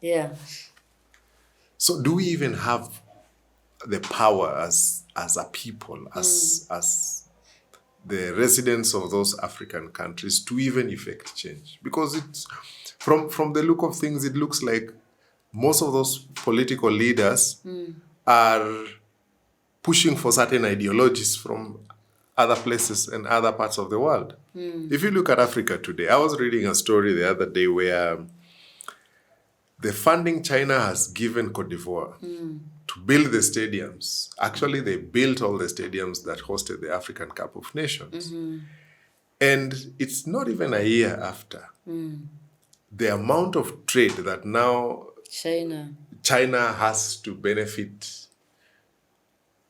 Yeah. So do we even have the power as a people, as the residents of those African countries to even effect change? Because it's from the look of things, it looks like most of those political leaders are pushing for certain ideologies from other places and other parts of the world. If you look at Africa today, I was reading a story the other day where the funding China has given Cote d'Ivoire to build the stadiums, actually they built all the stadiums that hosted the African Cup of Nations. And it's not even a year after. The amount of trade that now China has to benefit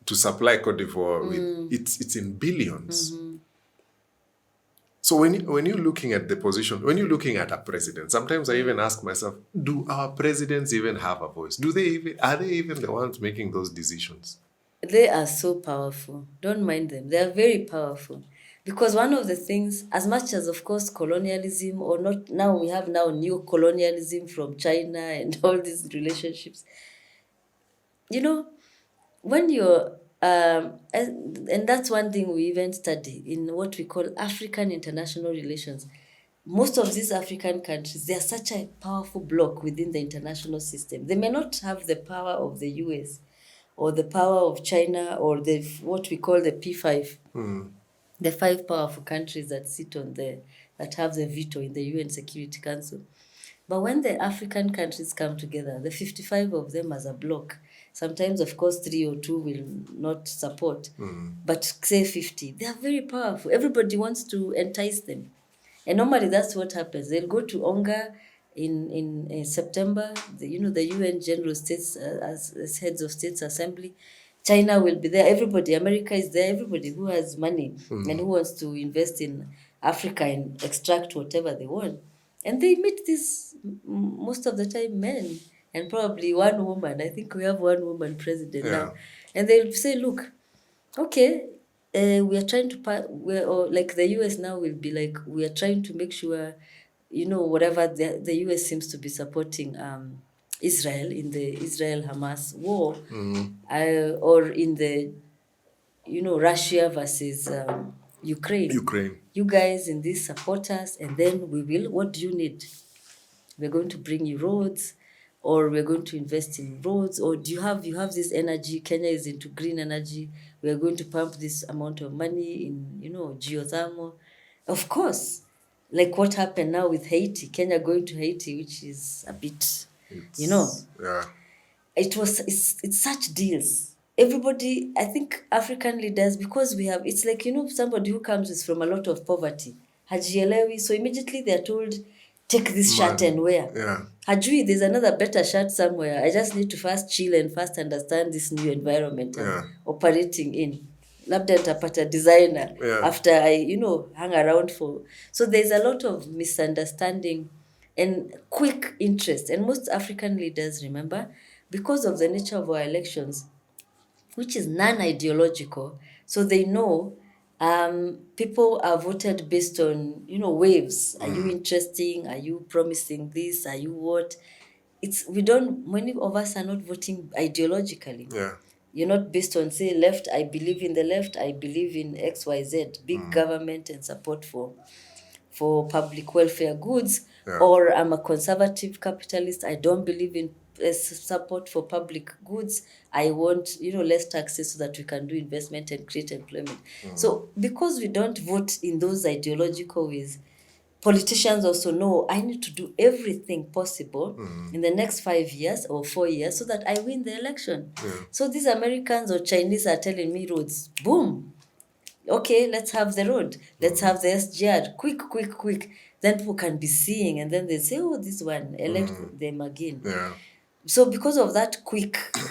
to supply Cote d'Ivoire with, it's in billions. So when you're looking at the position, when you're looking at a president, sometimes I even ask myself, do our presidents even have a voice? Are they even the ones making those decisions? They are so powerful. Don't mind them. They are very powerful. Because one of the things, as much as, of course, colonialism, or not, now we have now new colonialism from China and all these relationships. You know, when you're, and that's one thing we even study in what we call African international relations. Most of these African countries, they are such a powerful bloc within the international system. They may not have the power of the US or the power of China or the what we call the P5, the 5 powerful countries that sit on that have the veto in the UN Security Council. But when the African countries come together, the 55 of them as a bloc, sometimes, of course, 3 or 2 will not support, but say 50, they are very powerful. Everybody wants to entice them. And normally that's what happens. They'll go to Onga in September, the UN General States, as heads of States Assembly. China will be there. Everybody, America is there. Everybody who has money and who wants to invest in Africa and extract whatever they want. And they meet these, most of the time, men and probably one woman. I think we have one woman president now. And they'll say, look, okay, we are trying to, or like the US now will be like, we are trying to make sure, whatever the US seems to be supporting Israel in the Israel-Hamas war, or in the, Russia versus Ukraine. You guys in this support us, and then we will, what do you need? We're going to bring you roads, or we're going to invest in roads, or you have this energy, Kenya is into green energy, we're going to pump this amount of money in, geothermal. Of course, like what happened now with Haiti, Kenya going to Haiti, which is a bit, it's such deals. Everybody, I think African leaders, because we have, it's like, somebody who comes from a lot of poverty, hajielewi, so immediately they're told, take this shirt and wear. Hajui, there's another better shirt somewhere. I just need to first chill and first understand this new environment I'm operating in. Labda nitapata designer after I, hang around for. So there's a lot of misunderstanding and quick interest. And most African leaders, remember, because of the nature of our elections, which is non-ideological, so they know people are voted based on, waves. Are you interesting? Are you promising this? Are you what? Many of us are not voting ideologically. You're not based on, say, left, I believe in the left, I believe in XYZ, big government and support for public welfare goods, or I'm a conservative capitalist, I don't believe in support for public goods, I want, less taxes so that we can do investment and create employment. So because we don't vote in those ideological ways, politicians also know I need to do everything possible in the next 5 years or 4 years so that I win the election. So these Americans or Chinese are telling me roads, boom. Okay, let's have the road. Let's have the SGR. Quick. Then people can be seeing, and then they say, oh, this one, elect them again. So because of that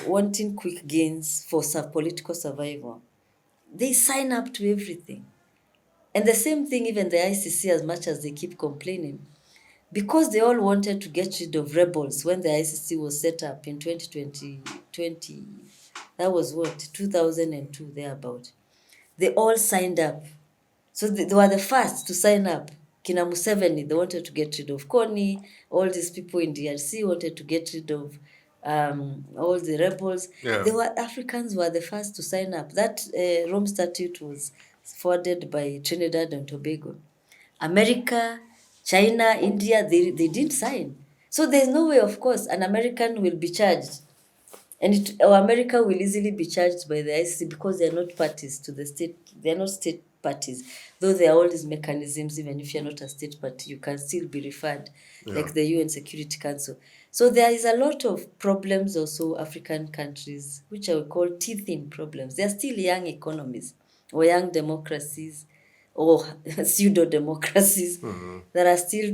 wanting quick gains for political survival, they sign up to everything. And the same thing, even the ICC, as much as they keep complaining, because they all wanted to get rid of rebels when the ICC was set up in 2020, that was what, 2002, thereabout. They all signed up. So they were the first to sign up. Kina Museveni, they wanted to get rid of Kony. All these people in DRC wanted to get rid of all the rebels. Yeah. Africans were the first to sign up. That Rome Statute was forwarded by Trinidad and Tobago. America, China, India, they didn't sign. So there's no way, of course, an American will be charged. And America will easily be charged by the ICC because they are not parties to the state. They are not state parties. Though there are all these mechanisms, even if you're not a state party, you can still be referred, like the UN Security Council. So there is a lot of problems also, African countries, which I would call teething problems. They are still young economies or young democracies or pseudo-democracies that are still,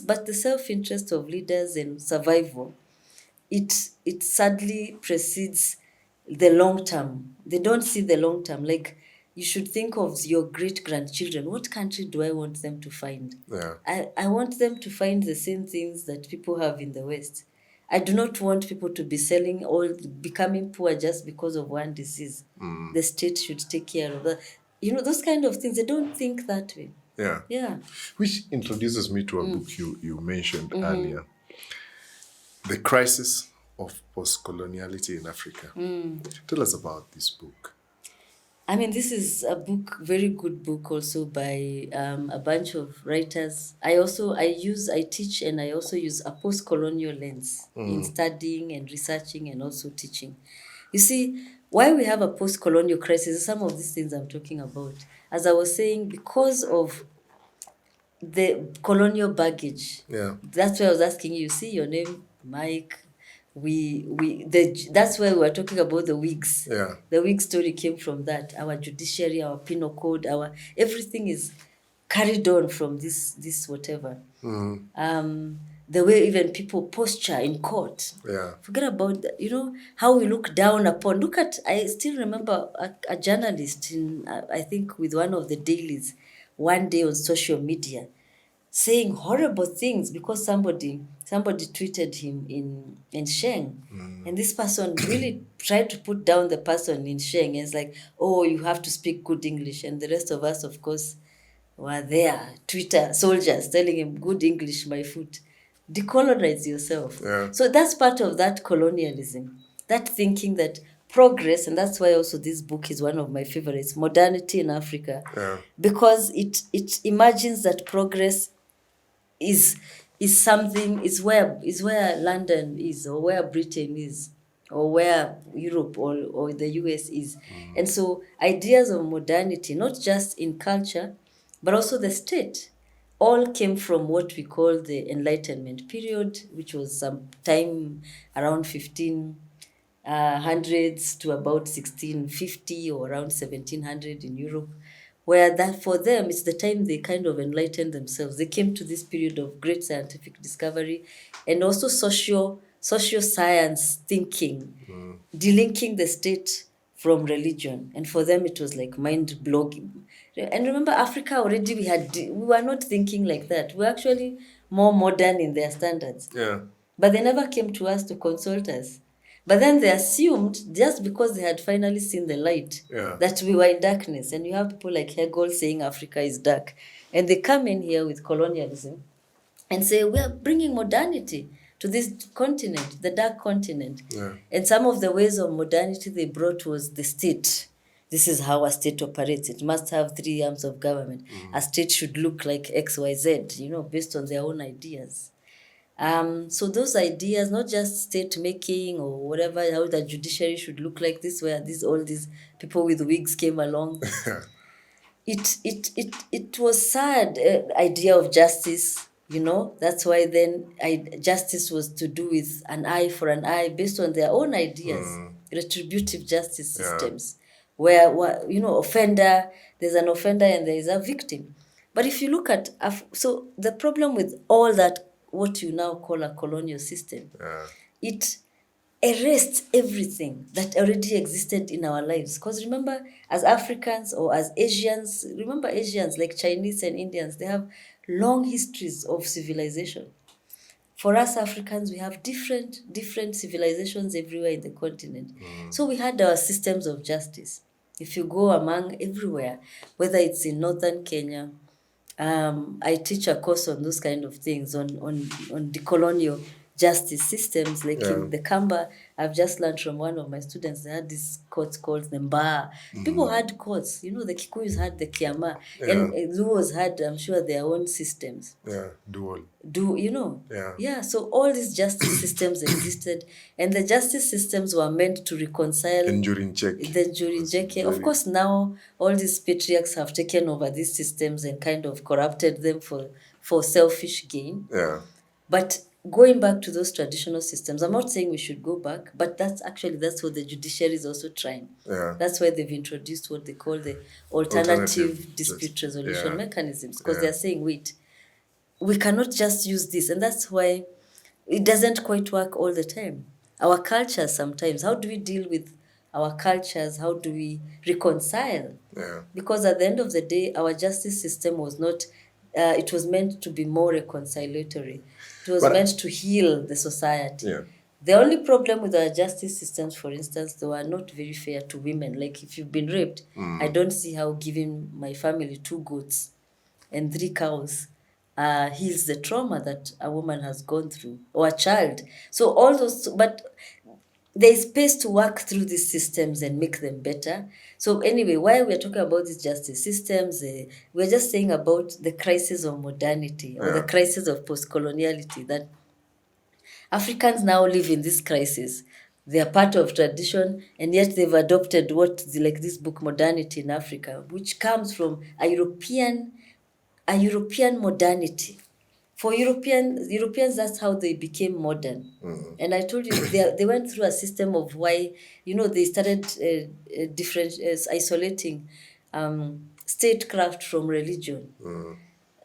but the self-interest of leaders and survival, it sadly precedes the long term. They don't see the long term. Like, you should think of your great grandchildren. What country do I want them to find? Yeah. I want them to find the same things that people have in the West. I do not want people to be selling or becoming poor just because of one disease. The state should take care of that. Those kind of things. They don't think that way. Yeah. Yeah. Which introduces me to a book you mentioned earlier. The Crisis of Postcoloniality in Africa. Tell us about this book. I mean, this is a book, very good book also by a bunch of writers. I teach and I also use a post-colonial lens in studying and researching and also teaching. You see, why we have a post-colonial crisis, some of these things I'm talking about. As I was saying, because of the colonial baggage. Yeah. That's why I was asking you, see your name, Mike. That's why we were talking about the wigs. Yeah. The wig story came from that. Our judiciary, our penal code, everything is carried on from this whatever. The way even people posture in court. Yeah. Forget about that. How we look down upon. I still remember a journalist I think with one of the dailies one day on social media saying horrible things because somebody tweeted him in Sheng. And this person really tried to put down the person in Sheng. And it's like, oh, you have to speak good English. And the rest of us, of course, were there, Twitter soldiers telling him, good English, my foot. Decolonize yourself. Yeah. So that's part of that colonialism, that thinking that progress, and that's why also this book is one of my favorites, Modernity in Africa, because it imagines that progress is where London is, or where Britain is, or where Europe or the US is. And so ideas of modernity, not just in culture, but also the state, all came from what we call the Enlightenment period, which was some time around 1500s to about 1650 or around 1700 in Europe, where that for them it's the time they kind of enlightened themselves. They came to this period of great scientific discovery and also social science thinking, delinking the state from religion. And for them it was like mind blogging. And remember, Africa already we were not thinking like that. We were actually more modern in their standards. Yeah. But they never came to us to consult us. But then they assumed, just because they had finally seen the light, that we were in darkness. And you have people like Hegel saying Africa is dark. And they come in here with colonialism and say, we are bringing modernity to this continent, the dark continent. Yeah. And some of the ways of modernity they brought was the state. This is how a state operates. It must have 3 arms of government. A state should look like XYZ, based on their own ideas. So those ideas, not just state making or whatever, how the judiciary should look like, this where all these people with wigs came along. It was sad idea of justice, That's why then justice was to do with an eye for an eye, based on their own ideas, retributive justice systems, where offender, there's an offender and there is a victim. But if you look at so the problem with all that, what you now call a colonial system, it erased everything that already existed in our lives. Because remember, as Africans or as Asians, remember Asians like Chinese and Indians, they have long histories of civilization. For us Africans, we have different civilizations everywhere in the continent. So we had our systems of justice. If you go among everywhere, whether it's in northern Kenya, I teach a course on those kind of things, on decolonial justice systems. Like in the Kamba, I've just learned from one of my students, they had this courts called the Mba. People had courts, the Kikuyus had the Kiama, and Luos had, I'm sure, their own systems. Dual. So all these justice systems existed, and the justice systems were meant to reconcile Enduring check. the Njurinjeke. Of course, now all these patriarchs have taken over these systems and kind of corrupted them for selfish gain. But going back to those traditional systems, I'm not saying we should go back, but that's what the judiciary is also trying. That's why they've introduced what they call the alternative dispute resolution mechanisms, because they're saying, wait, we cannot just use this. And that's why it doesn't quite work all the time. Our cultures sometimes, how do we deal with our cultures? How do we reconcile? Because at the end of the day, our justice system was not, it was meant to be more reconciliatory. It was meant to heal the society. The only problem with our justice systems, for instance, they were not very fair to women. Like if you've been raped, I don't see how giving my family 2 goats and 3 cows heals the trauma that a woman has gone through, or a child. So all those, but there's space to work through these systems and make them better. So anyway, why we're talking about these justice systems, we're just saying about the crisis of modernity, or the crisis of post-coloniality, that Africans now live in this crisis. They are part of tradition, and yet they've adopted like this book, Modernity in Africa, which comes from a European modernity. For Europeans, that's how they became modern. And I told you, they went through a system of why, they started isolating statecraft from religion.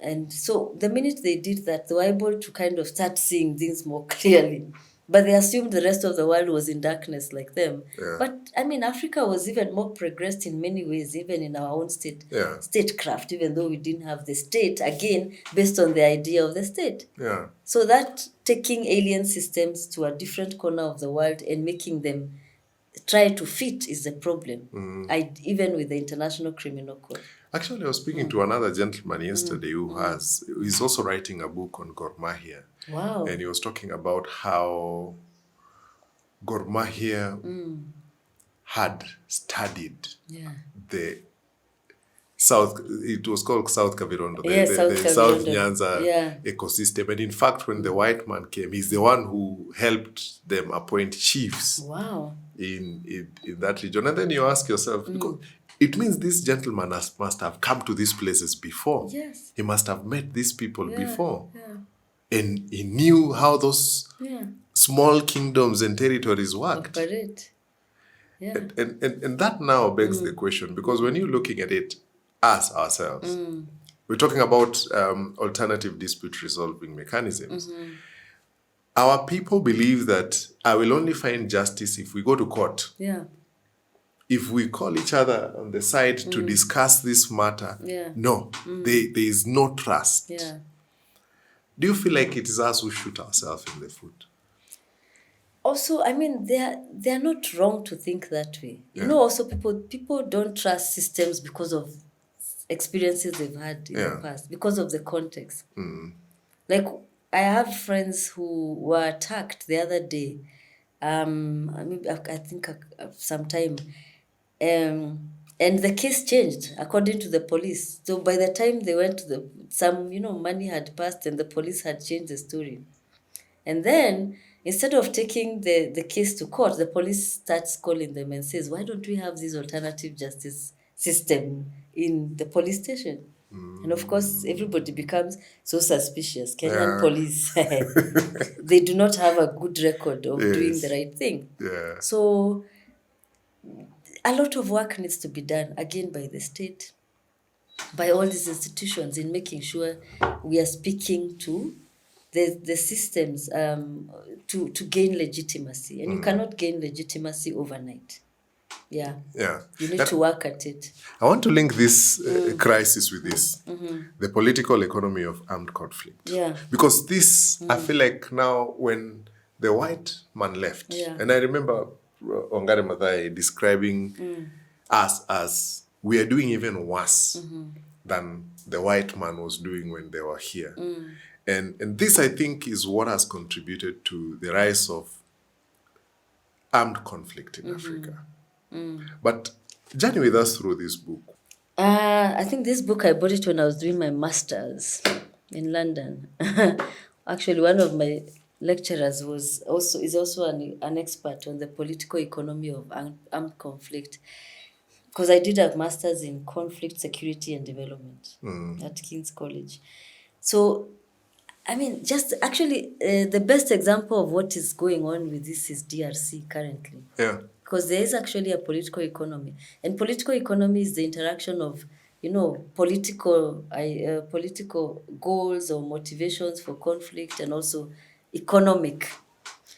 And so the minute they did that, they were able to kind of start seeing things more clearly. But they assumed the rest of the world was in darkness like them. But I mean, Africa was even more progressed in many ways, even in our own statecraft, even though we didn't have the state, again, based on the idea of the state. So that taking alien systems to a different corner of the world and making them try to fit is the problem, even with the International Criminal Court. Actually, I was speaking to another gentleman yesterday he's also writing a book on Gor Mahia. Wow. And he was talking about how Gor Mahia had studied the South, it was called South Kavirondo, the South Nyanza ecosystem. And in fact, when the white man came, he's the one who helped them appoint chiefs in that region. And then you ask yourself, because it means this gentleman must have come to these places before. Yes. He must have met these people before. And he knew how those small kingdoms and territories worked. Operate. And that now begs the question, because when you're looking at it as ourselves, we're talking about alternative dispute resolving mechanisms. Our people believe that I will only find justice if we go to court. If we call each other on the side to discuss this matter, no, there is no trust. Do you feel like it is us who shoot ourselves in the foot? Also, I mean, they are not wrong to think that way. Also people don't trust systems because of experiences they've had in the past, because of the context. Like, I have friends who were attacked the other day. I think sometime. And the case changed according to the police. So by the time they went to money had passed and the police had changed the story. And then instead of taking the case to court, the police starts calling them and says, why don't we have this alternative justice system in the police station? And of course, everybody becomes so suspicious. Kenyan police, they do not have a good record of doing the right thing. So a lot of work needs to be done, again, by the state, by all these institutions, in making sure we are speaking to the systems to gain legitimacy, and you cannot gain legitimacy overnight. Yeah, Yeah. you need to work at it. I want to link this crisis with this, the political economy of armed conflict. Yeah. Because this, I feel like now when the white man left, Yeah. and I remember Ongare Maathai describing us as we are doing even worse than the white man was doing when they were here. And this, I think, is what has contributed to the rise of armed conflict in Africa. But journey with us through this book. I think this book, I bought it when I was doing my master's in London. Actually, one of my lecturers is also an expert on the political economy of armed conflict, because I did a master's in conflict, security, and development at King's College. So, I mean, just actually, the best example of what is going on with this is DRC currently. Yeah. Because there is actually a political economy. And political economy is the interaction of, political goals or motivations for conflict, and also economic.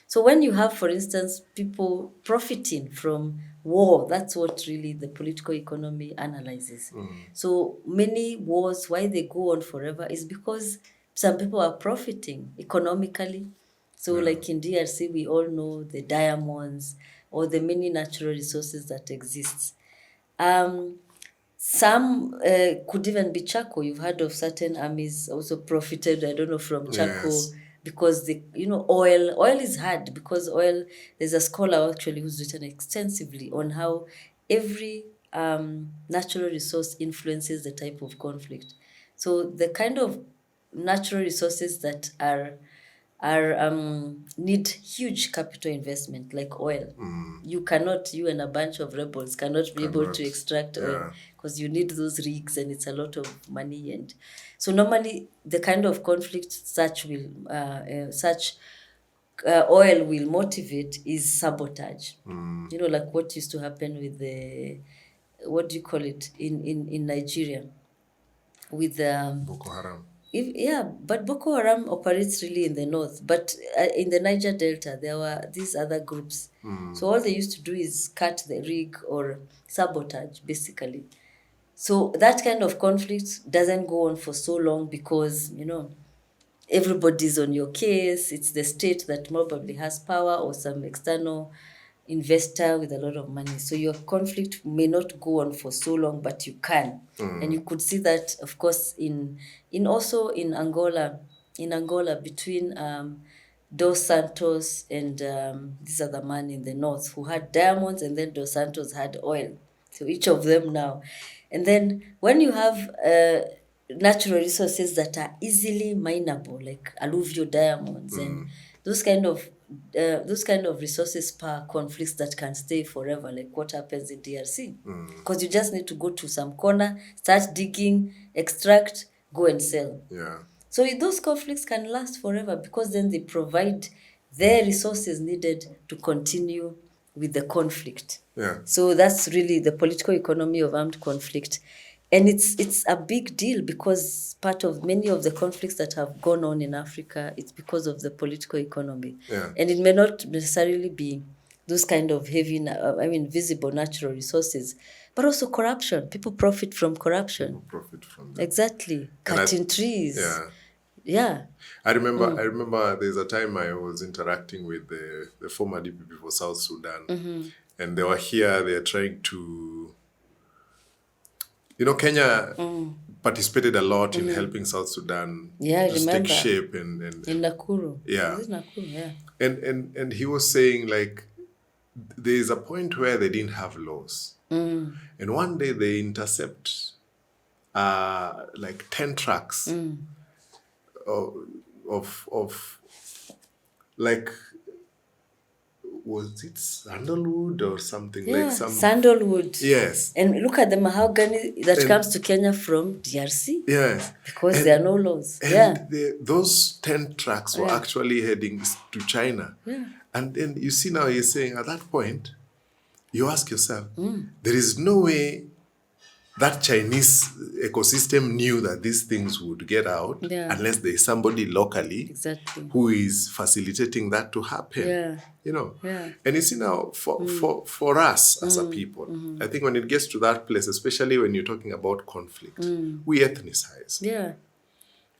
So when you have, for instance, people profiting from war, that's what really the political economy analyzes. So many wars, why they go on forever, is because some people are profiting economically. So like in DRC, we all know the diamonds or the many natural resources that exist. Some could even be charcoal. You've heard of certain armies also profited, I don't know, from charcoal. Yes. Because oil is hard, because oil, there's a scholar actually who's written extensively on how every natural resource influences the type of conflict. So the kind of natural resources that are need huge capital investment, like oil. You and a bunch of rebels cannot be able to extract oil, because you need those rigs, and it's a lot of money. And so normally the kind of conflict such oil will motivate is sabotage. Like what used to happen with the, what do you call it, in Nigeria with Boko Haram. But Boko Haram operates really in the north. But in the Niger Delta, there were these other groups. So all they used to do is cut the rig or sabotage, basically. So that kind of conflict doesn't go on for so long, because, everybody's on your case. It's the state that probably has power, or some external investor with a lot of money. So your conflict may not go on for so long, but you can. And you could see that, of course, in Angola, between Dos Santos and this other man in the north who had diamonds, and then Dos Santos had oil. So each of them now. And then when you have natural resources that are easily mineable, like alluvial diamonds and those kind of resources spur conflicts that can stay forever, like what happens in DRC. Because you just need to go to some corner, start digging, extract, go and sell. Yeah. So those conflicts can last forever, because then they provide the resources needed to continue with the conflict. Yeah. So that's really the political economy of armed conflict. And it's a big deal, because part of many of the conflicts that have gone on in Africa, it's because of the political economy. Yeah. And it may not necessarily be those kind of visible natural resources, but also corruption. People profit from corruption. Profit from that. Exactly. Cutting trees. Yeah. Yeah. I remember there's a time I was interacting with the former DPP for South Sudan, and they were here. They're trying to, Kenya participated a lot in helping South Sudan just take shape and in Nakuru. Yeah. Is it Nakuru? Yeah. And he was saying, like, there is a point where they didn't have laws, and one day they intercept like 10 trucks of like, was it sandalwood or something? Yeah, like some sandalwood. Yes. And look at the mahogany that comes to Kenya from DRC. Yes. Because there are no laws. And those 10 trucks were actually heading to China. Yeah. And then you see now he's saying at that point, you ask yourself, there is no way that Chinese ecosystem knew that these things would get out Yeah. unless there's somebody locally Exactly. who is facilitating that to happen. Yeah. You know, Yeah. and you see now for us as a people, I think when it gets to that place, especially when you're talking about conflict, we ethnicize. Yeah.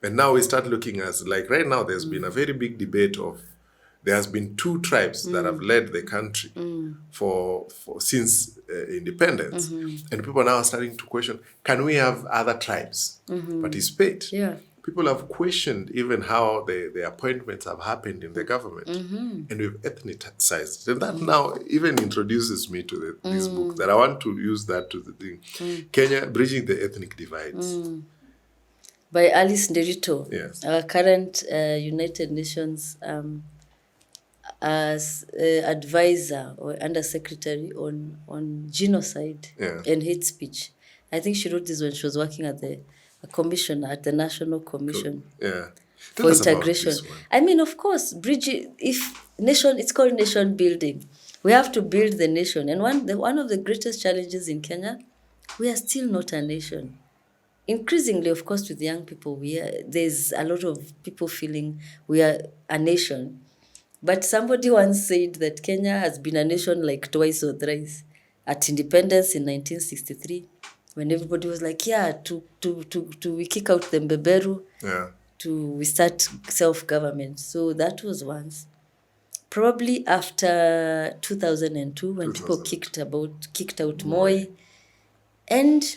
And now we start looking as like right now there's been a very big debate of there has been two tribes that have led the country for since independence, and people now are starting to question: can we have other tribes participate? Yeah. People have questioned even how the appointments have happened in the government, and we've ethnicized. And that now even introduces me to this book that I want to use that to the thing, Kenya Bridging the Ethnic Divides. By Alice Nderito, Yes. our current United Nations as advisor or undersecretary on genocide Yeah. and hate speech. I think she wrote this when she was working at the commission, at the National Commission Yeah. Tell for us about integration. this one. I mean, of course, it's called nation building. We have to build the nation. And one of the greatest challenges in Kenya, we are still not a nation. Increasingly, of course, with young people, there's a lot of people feeling we are a nation. But somebody once said that Kenya has been a nation like twice or thrice. At independence in 1963, when everybody was like, yeah, to we kick out the Mbeberu, Yeah. we start self-government. So that was once. Probably after 2002, when people kicked out Moi. And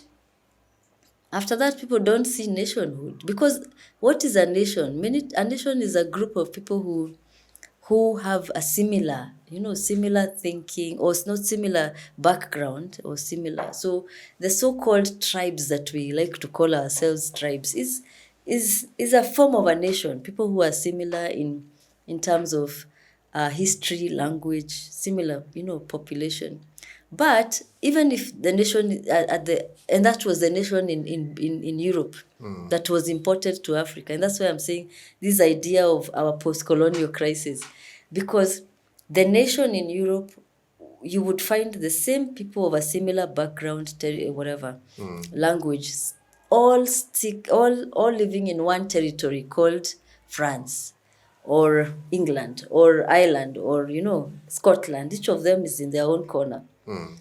after that, people don't see nationhood. Because what is a nation? A nation is a group of people who have a similar thinking, or not similar background, or similar. So the so-called tribes that we like to call ourselves tribes is a form of a nation. People who are similar in terms of history, language, similar, population. But even if the nation and that was the nation in Europe that was imported to Africa. And that's why I'm saying this idea of our post-colonial crisis. Because the nation in Europe, you would find the same people of a similar background, language, all living in one territory called France, or England, or Ireland, or Scotland. Each of them is in their own corner.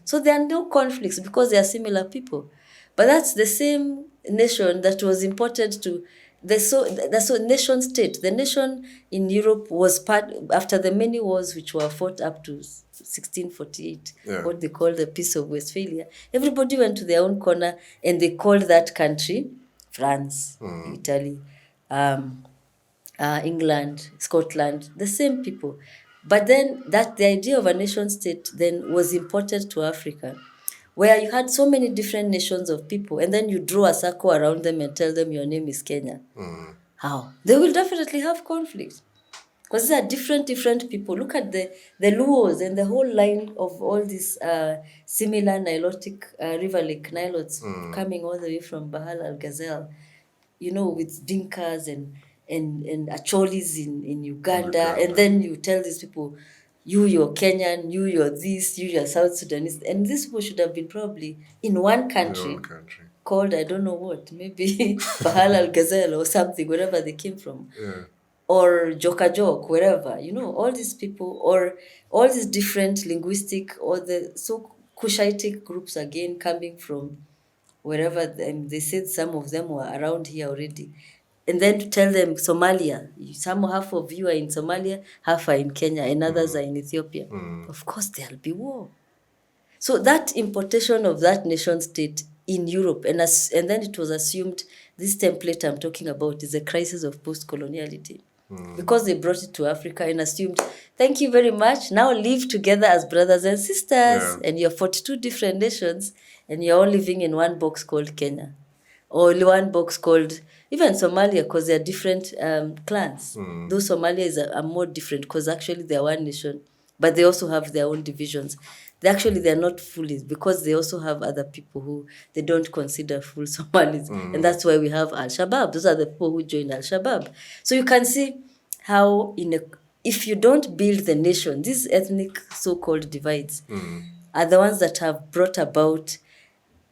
So there are no conflicts because they are similar people. But that's the same nation that was imported to the nation state. The nation in Europe was part after the many wars which were fought up to 1648, what they call the Peace of Westphalia. Everybody went to their own corner and they called that country France, Italy, England, Scotland, the same people. But then the idea of a nation state then was imported to Africa, where you had so many different nations of people, and then you draw a circle around them and tell them your name is Kenya. How? They will definitely have conflict. Because these are different people. Look at the Luos and the whole line of all these similar Nilotic river lake Nilotes coming all the way from Bahal al-Ghazal, with Dinkas and Acholis in Uganda. And then you tell these people, you're Kenyan, you're this, you're South Sudanese. And these people should have been probably in one country. Called, I don't know what, maybe Bahal al-Ghazal or something, wherever they came from. Yeah. Or Jokajok, wherever, all these people, or all these different linguistic, or the Cushitic groups again coming from wherever they said some of them were around here already. And then to tell them Somalia, half of you are in Somalia, half are in Kenya, and others are in Ethiopia. Of course, there'll be war. So that importation of that nation state in Europe, and then it was assumed this template I'm talking about is a crisis of post-coloniality. Because they brought it to Africa and assumed, thank you very much, now live together as brothers and sisters, and you're 42 different nations, and you're all living in one box called Kenya. Or one box called, even Somalia, because they're different clans. Though Somalia is a more different, because actually they're one nation, but they also have their own divisions. They're not fully, because they also have other people who they don't consider full Somalis. And that's why we have Al-Shabaab. Those are the people who joined Al-Shabaab. So you can see how if you don't build the nation, these ethnic so-called divides are the ones that have brought about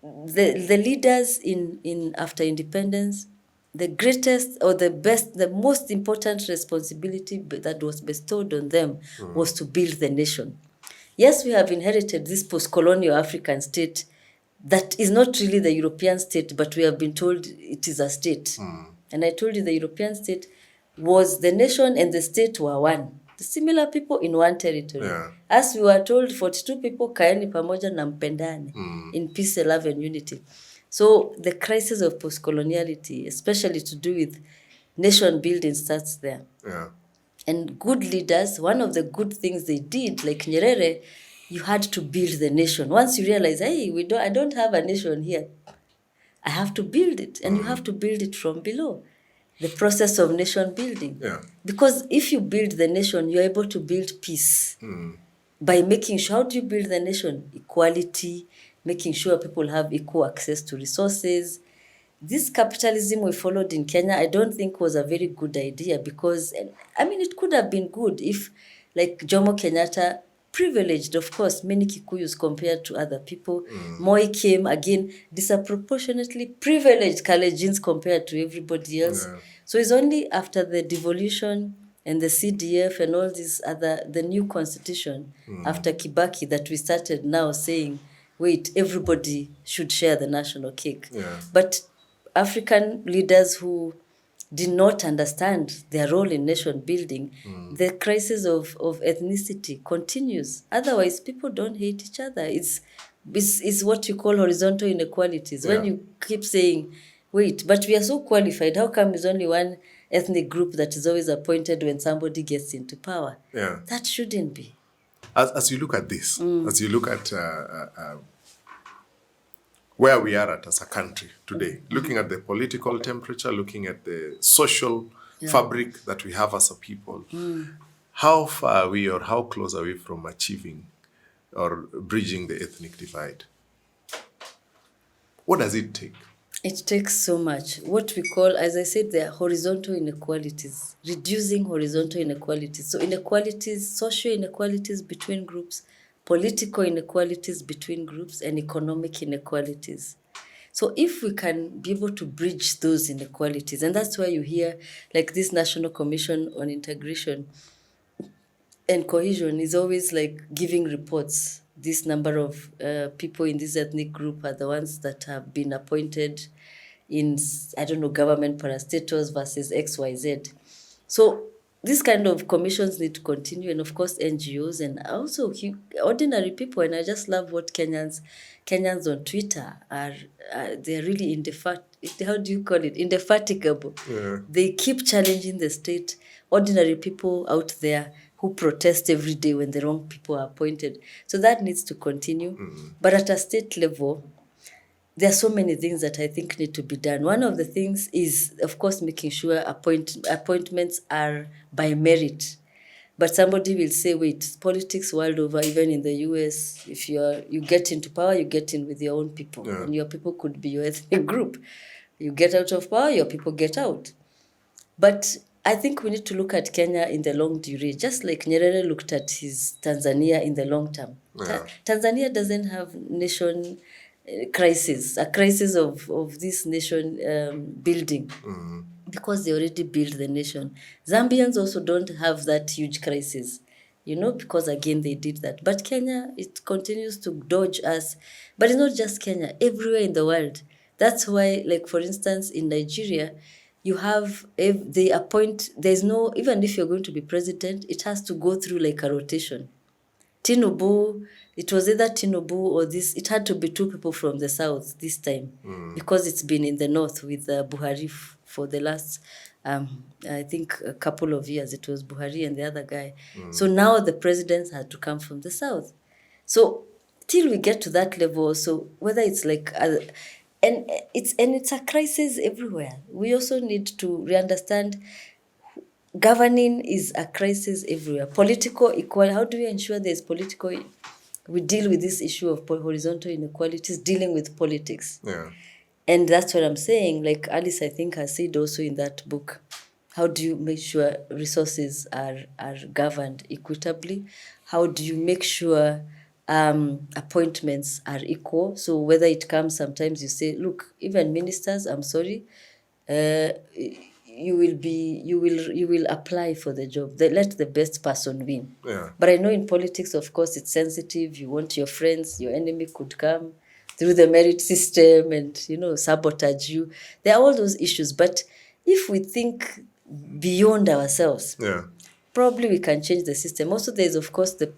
the leaders in after independence, the greatest or the best, the most important responsibility that was bestowed on them was to build the nation. Yes, we have inherited this post-colonial African state that is not really the European state, but we have been told it is a state. And I told you the European state was the nation and the state were one. The similar people in one territory. Yeah. As we were told, 42 people kaeni pamoja na mpendane in peace, love and unity. So the crisis of post-coloniality, especially to do with nation building, starts there. Yeah. And good leaders, one of the good things they did, like Nyerere, you had to build the nation. Once you realize, hey, I don't have a nation here, I have to build it, and you have to build it from below. The process of nation building. Yeah. Because if you build the nation, you're able to build peace. By making sure, how do you build the nation? Equality, making sure people have equal access to resources. This capitalism we followed in Kenya, I don't think was a very good idea because, I mean, it could have been good if, like Jomo Kenyatta, privileged, of course, many Kikuyus compared to other people. Moi came, again, disproportionately privileged Kalejins compared to everybody else. Yeah. So it's only after the devolution and the CDF and all these other, the new constitution after Kibaki that we started now saying, wait, everybody should share the national cake. Yeah. But African leaders who did not understand their role in nation building, the crisis of ethnicity continues. Otherwise, people don't hate each other. It's what you call horizontal inequalities. When you keep saying, wait, but we are so qualified, how come there's only one ethnic group that is always appointed when somebody gets into power? Yeah. That shouldn't be. As you look at this, as you look at where we are at as a country today, looking at the political temperature, looking at the social fabric that we have as a people, how far are we or how close are we from achieving or bridging the ethnic divide? What does it take? It takes so much. What we call, as I said, there are horizontal inequalities, reducing horizontal inequalities. So inequalities, social inequalities between groups, political inequalities between groups, and economic inequalities. So if we can be able to bridge those inequalities, and that's why you hear like this National Commission on Integration and Cohesion is always like giving reports. This number of people in this ethnic group are the ones that have been appointed in, I don't know, government parastatals versus XYZ. So these kind of commissions need to continue, and of course NGOs and also ordinary people. And I just love what Kenyans on Twitter are. They're really how do you call it? Indefatigable. Yeah. They keep challenging the state. Ordinary people out there who protest every day when the wrong people are appointed. So that needs to continue. But at a state level, there are so many things that I think need to be done. One of the things is, of course, making sure appointments are by merit. But somebody will say, wait, politics world over, even in the US, if you get into power, you get in with your own people. Yeah. And your people could be your ethnic group. You get out of power, your people get out. But I think we need to look at Kenya in the long duration, just like Nyerere looked at his Tanzania in the long term. Yeah. Tanzania doesn't have nation crisis, a crisis of this nation building, because they already built the nation. Zambians also don't have that huge crisis, because again they did that. But Kenya, it continues to dodge us. But it's not just Kenya, everywhere in the world. That's why, like for instance, in Nigeria, you have, they appoint, there's no, even if you're going to be president, it has to go through like a rotation. Tinubu, it was either Tinubu or this, it had to be two people from the south this time, because it's been in the north with Buhari for the last, I think, a couple of years. It was Buhari and the other guy. So now the presidents had to come from the south. So till we get to that level, so whether it's like, and it's a crisis everywhere. We also need to re-understand governing is a crisis everywhere. Political equality, how do we ensure there's political, we deal with this issue of horizontal inequalities, dealing with politics. Yeah. And that's what I'm saying. Like Alice, I think, has said also in that book, how do you make sure resources are governed equitably? How do you make sure appointments are equal. So whether it comes, sometimes you say, look, even ministers, I'm sorry, you will apply for the job. Let the best person win. Yeah. But I know in politics, of course, it's sensitive. You want your friends, your enemy could come through the merit system and, sabotage you. There are all those issues. But if we think beyond ourselves, Yeah. probably we can change the system. Also, there's, of course, the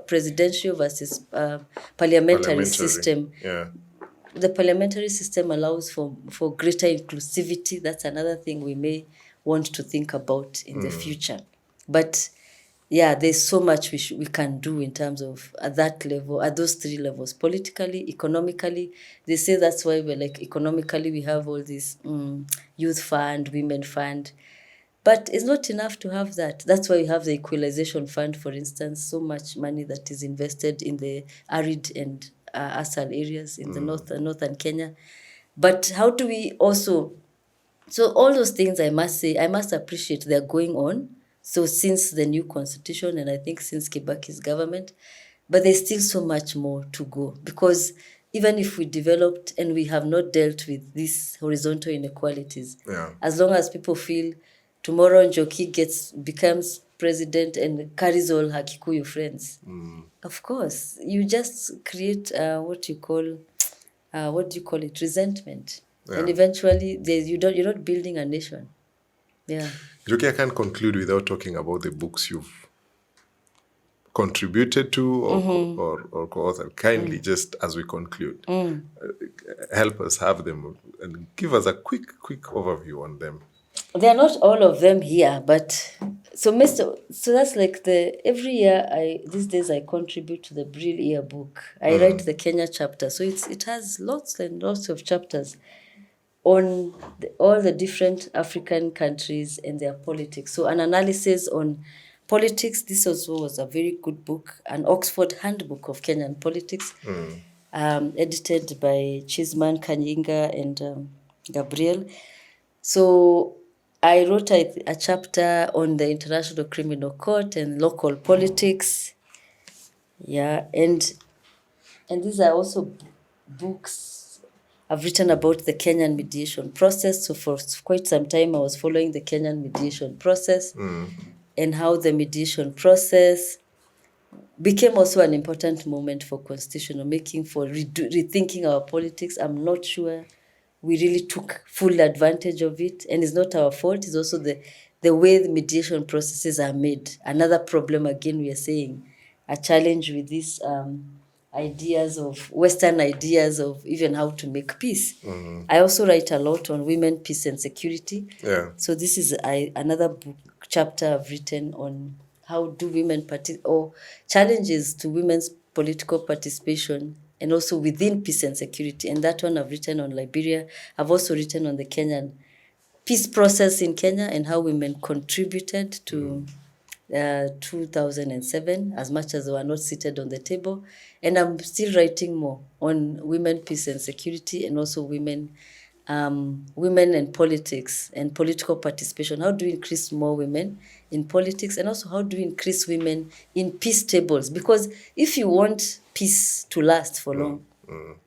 presidential versus parliamentary system. Yeah. The parliamentary system allows for greater inclusivity. That's another thing we may want to think about in the future. But yeah, there's so much we can do in terms of at that level, at those three levels: politically, economically. They say that's why we're like, economically we have all this youth fund, women fund. But it's not enough to have that. That's why we have the equalization fund, for instance, so much money that is invested in the arid and ASAL areas in the northern Kenya. But how do we also... So all those things, I must say, I must appreciate they're going on. So since the new constitution, and I think since Kibaki's government, but there's still so much more to go. Because even if we developed and we have not dealt with these horizontal inequalities, as long as people feel tomorrow Njoki becomes president and carries all her Kikuyu friends, of course, you just create what do you call it, resentment. Yeah. And eventually you're not building a nation. Yeah. Njoki, I can't conclude without talking about the books you've contributed to or co-authored. Kindly, just as we conclude, help us have them and give us a quick overview on them. They are not all of them here, but so that's like every year these days I contribute to the Brill yearbook. I write the Kenya chapter, so it has lots and lots of chapters on all the different African countries and their politics. So an analysis on politics. This also was a very good book, an Oxford Handbook of Kenyan Politics, edited by Chisman, Kanyinga, and Gabriel. So I wrote a chapter on the International Criminal Court and local politics. Yeah, and these are also books I've written about the Kenyan mediation process. So for quite some time, I was following the Kenyan mediation process and how the mediation process became also an important moment for constitutional making, for rethinking our politics. I'm not sure we really took full advantage of it. And it's not our fault. It's also the way the mediation processes are made. Another problem, again, we are saying, a challenge with these Western ideas of even how to make peace. I also write a lot on women, peace and security. Yeah. So this is another book chapter I've written on how do women or challenges to women's political participation and also within peace and security. And that one I've written on Liberia. I've also written on the Kenyan peace process in Kenya and how women contributed to 2007, as much as they were not seated on the table. And I'm still writing more on women, peace and security, and also women and politics and political participation. How do we increase more women in politics, and also how do we increase women in peace tables? Because if you want peace to last for long,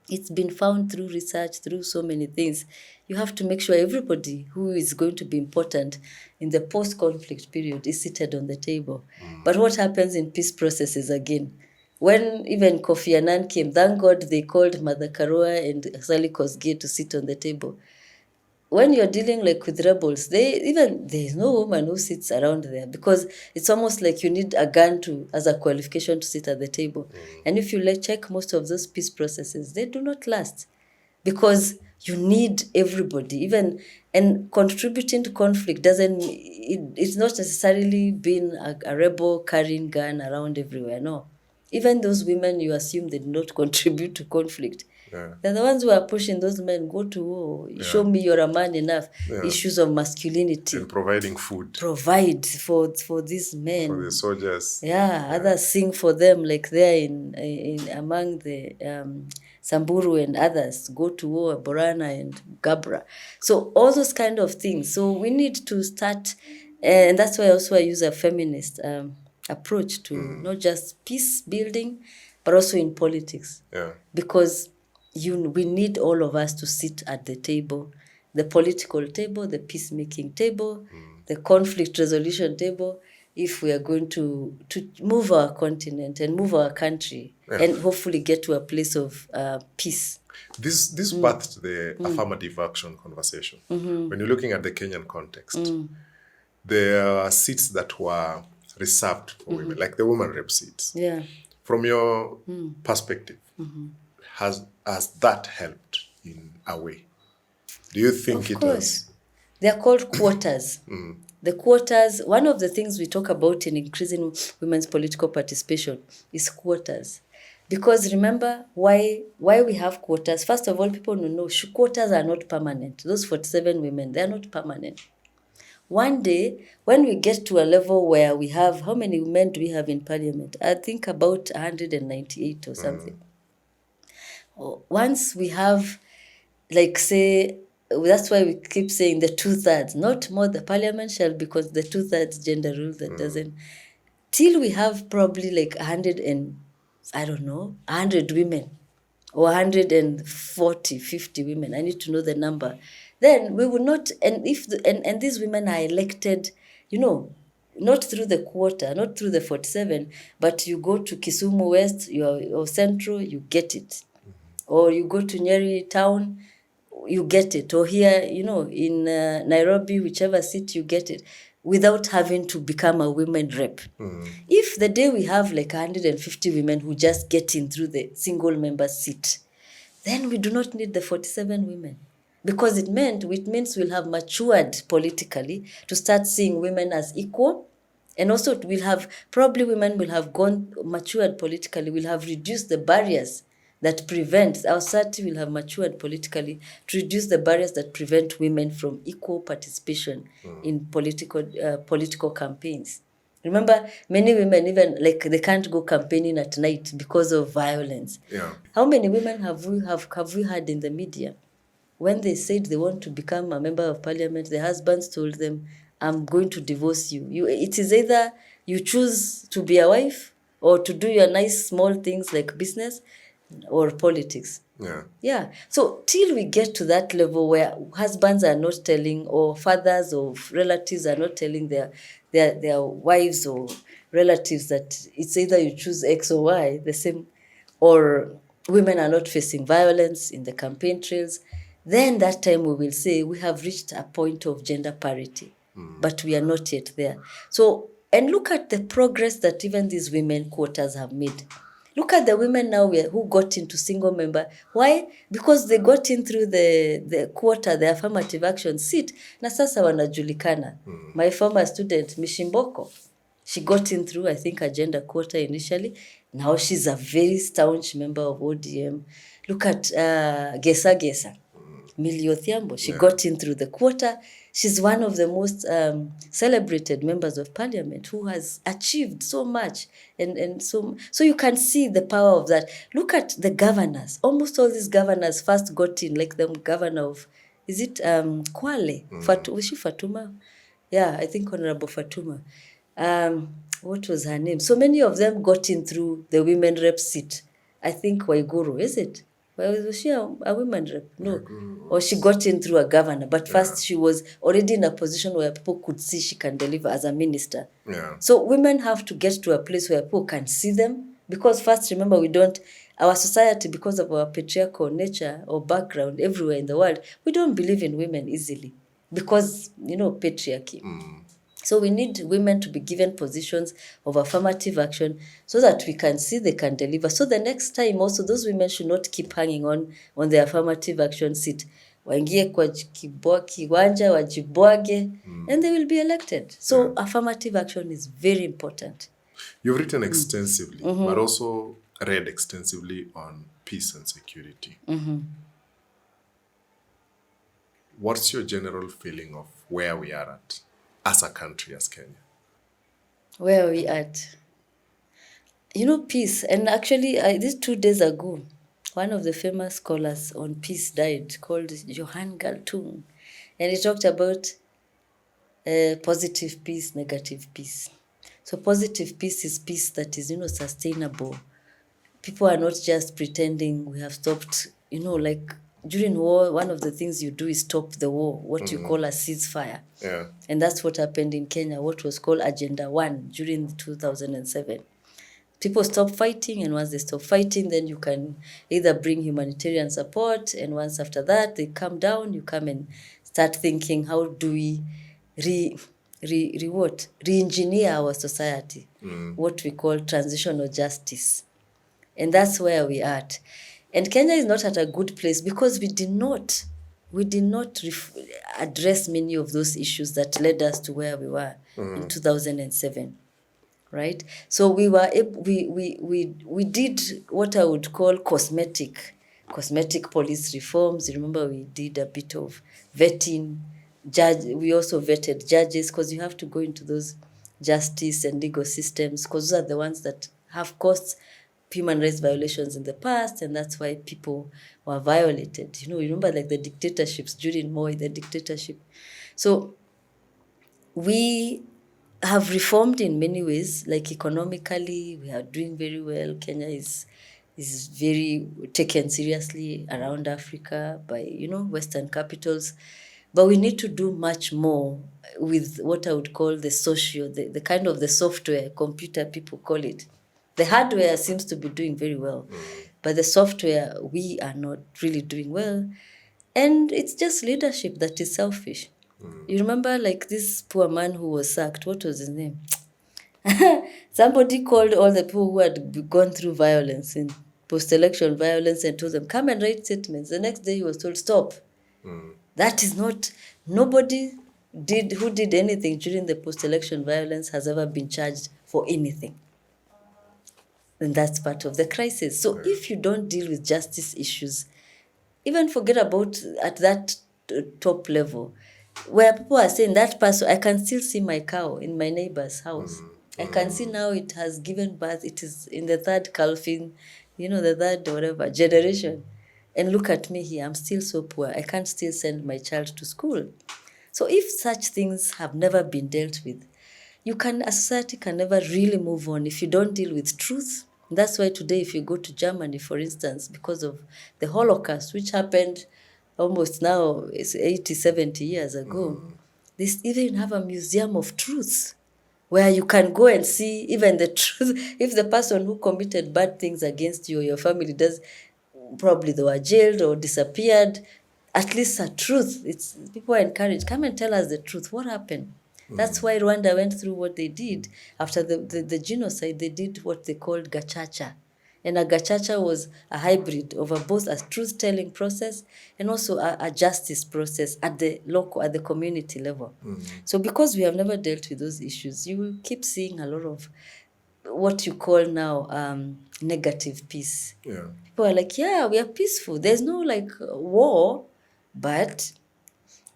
it's been found through research, through so many things. You have to make sure everybody who is going to be important in the post-conflict period is seated on the table. But what happens in peace processes again? When even Kofi Annan came, thank God they called Mother Karua and Sally Kosgei to sit on the table. When you're dealing like with rebels, there's no woman who sits around there, because it's almost like you need a gun as a qualification to sit at the table. And if you check most of those peace processes, they do not last, because you need everybody. And contributing to conflict it's not necessarily being a rebel carrying gun around everywhere. No, even those women you assume they do not contribute to conflict. Yeah. They're the ones who are pushing those men, go to war, show me you're a man enough. Issues of masculinity. And providing food. Provide for these men. For the soldiers. Others sing for them, like they're in among the Samburu and others, go to war, Borana and Gabra. So all those kind of things. So we need to start, and that's why also I use a feminist approach to not just peace building, but also in politics. Yeah. Because we need all of us to sit at the table, the political table, the peacemaking table, the conflict resolution table, if we are going to move our continent and move our country and hopefully get to a place of peace. This birthed the affirmative action conversation. When you're looking at the Kenyan context, there are seats that were reserved for women, like the women rep seats. Yeah. From your perspective, has that helped in a way? Do you think Of course. They are called quotas. The quotas, one of the things we talk about in increasing women's political participation is quotas. Because remember why we have quotas. First of all, people don't know quotas are not permanent. Those 47 women, they are not permanent. One day, when we get to a level where we have, how many women do we have in parliament? I think about 198 or something. Once we have, like, say, that's why we keep saying the 2/3, not more the parliament shall, because the 2/3 gender rule that doesn't, till we have probably like 100 and, I don't know, 100 women or 140, 50 women. I need to know the number. Then we will not, and if and these women are elected, not through the quota, not through the 47, but you go to Kisumu West, or Central, you get it. Or you go to Nyeri town, you get it. Or here, in Nairobi, whichever seat, you get it, without having to become a women rep. If the day we have like 150 women who just get in through the single member seat, then we do not need the 47 women. Because it means we'll have matured politically to start seeing women as equal. And also probably women will have matured politically, will have reduced the barriers that prevent, our society will have matured politically to reduce the barriers that prevent women from equal participation in political campaigns. Remember, many women even, like, they can't go campaigning at night because of violence. Yeah. How many women have we had in the media? When they said they want to become a member of parliament, the husbands told them, I'm going to divorce you. It is either you choose to be a wife or to do your nice small things like business or politics. Yeah. Yeah. So till we get to that level where husbands are not telling, or fathers or relatives are not telling their wives or relatives that it's either you choose X or Y, the same, or women are not facing violence in the campaign trails, then that time we will say we have reached a point of gender parity, but we are not yet there. So, and look at the progress that even these women quotas have made. Look at the women now who got into single member. Why? Because they got in through the quota, the affirmative action seat. Na sasa wanajulikana. My former student, Mishimboko, she got in through, I think, a gender quota initially. Now she's a very staunch member of ODM. Look at Gesa. Millie Othiambo, she got in through the quota. She's one of the most celebrated members of parliament who has achieved so much. And so you can see the power of that. Look at the governors. Almost all these governors first got in, like the governor of, is it Kwale? Was she Fatuma? Yeah, I think Honorable Fatuma. What was her name? So many of them got in through the women rep seat. I think Waiguru, is it? Was she a women rep? No. Or she got in through a governor. But first she was already in a position where people could see she can deliver as a minister. Yeah. So women have to get to a place where people can see them. Because first, remember, our society, because of our patriarchal nature or background everywhere in the world, we don't believe in women easily. Because, patriarchy. So we need women to be given positions of affirmative action so that we can see they can deliver. So the next time also, those women should not keep hanging on the affirmative action seat. Waingie kwa kiwanja, wajibwage, and they will be elected. So affirmative action is very important. You've written extensively, but also read extensively on peace and security. What's your general feeling of where we are at as a country, as Kenya? Where are we at? Peace. And actually, this 2 days ago, one of the famous scholars on peace died, called Johann Galtung. And he talked about positive peace, negative peace. So positive peace is peace that is, sustainable. People are not just pretending we have stopped, like during war, one of the things you do is stop the war, what you call a ceasefire. Yeah. And that's what happened in Kenya, what was called Agenda 1 during 2007. People stop fighting, and once they stop fighting, then you can either bring humanitarian support, and once after that they come down, you come and start thinking, how do we re-engineer our society, what we call transitional justice. And that's where we are at. And Kenya is not at a good place because we did not address many of those issues that led us to where we were in 2007. Right? So we did what I would call cosmetic police reforms. Remember, we did a bit of vetting. We also vetted judges, because you have to go into those justice and legal systems, because those are the ones that have caused human rights violations in the past, and that's why people were violated. You remember, like the dictatorships during Moi, the dictatorship. So we have reformed in many ways, like economically, we are doing very well. Kenya is very taken seriously around Africa by, Western capitals. But we need to do much more with what I would call the kind of the software, computer people call it. The hardware seems to be doing very well, but the software, we are not really doing well. And it's just leadership that is selfish. You remember, like, this poor man who was sacked, what was his name? Somebody called all the people who had gone through violence, in post-election violence, and told them, come and write statements. The next day he was told, stop. That is not, nobody who did anything during the post-election violence has ever been charged for anything. And that's part of the crisis. So if you don't deal with justice issues, even forget about at that top level, where people are saying, that person, I can still see my cow in my neighbor's house. I can see now it has given birth, it is in the third calving, the third whatever generation. And look at me here, I'm still so poor, I can't still send my child to school. So if such things have never been dealt with, a society can never really move on if you don't deal with truth. That's why today, if you go to Germany, for instance, because of the Holocaust, which happened almost now, it's 80, 70 years ago, they even have a museum of truth where you can go and see even the truth. If the person who committed bad things against you or your family probably they were jailed or disappeared, at least a truth. People are encouraged, come and tell us the truth. What happened? That's why Rwanda went through what they did. After the genocide, they did what they called gachacha. And a gachacha was a hybrid of both a truth-telling process and also a justice process at the community level. So because we have never dealt with those issues, you will keep seeing a lot of what you call now negative peace. Yeah. People are like, yeah, we are peaceful. There's no war, but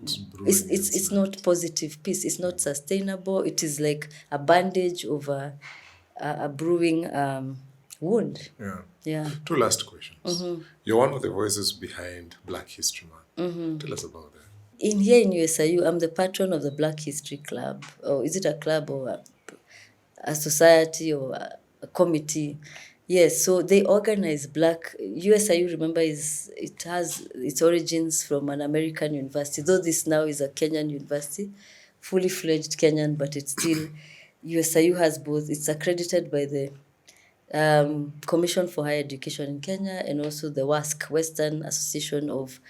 it's not positive peace. It's not sustainable. It is like a bandage over a brewing wound. Yeah. Yeah. 2 last questions. You're one of the voices behind Black History Month. Tell us about that. Here in USIU, I'm the patron of the Black History Club. Or is it a club or a society or a committee? Yes, so they organize USIU, remember, it has its origins from an American university, though this now is a Kenyan university, fully fledged Kenyan, but it's still, USIU has both. It's accredited by the Commission for Higher Education in Kenya, and also the WASC, Western Association of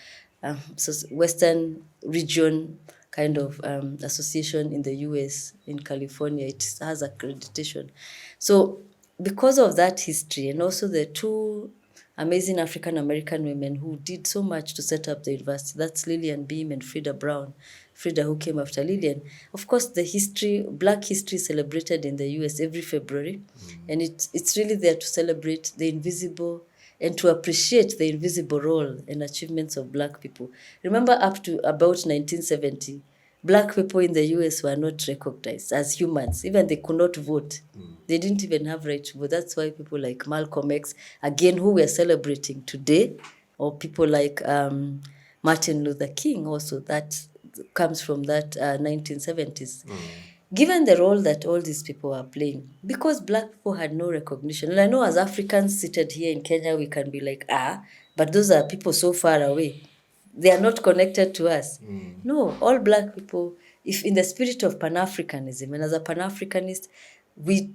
Western Region kind of association in the US, in California. It has accreditation. So because of that history, and also the 2 amazing African American women who did so much to set up the university, that's Lillian Beam and Frida Brown. Frida, who came after Lillian. Of course, Black history is celebrated in the US every February, and it's really there to celebrate the invisible and to appreciate the invisible role and achievements of Black people. Remember, up to about 1970, Black people in the US were not recognized as humans. Even they could not vote. They didn't even have right to vote. That's why people like Malcolm X, again, who we're celebrating today, or people like Martin Luther King also, that comes from that 1970s. given the role that all these people are playing, because black people had no recognition. And I know as Africans seated here in Kenya, we can be like, but those are people so far away. They are not connected to us. No, all black people, if in the spirit of Pan-Africanism, and as a Pan-Africanist, we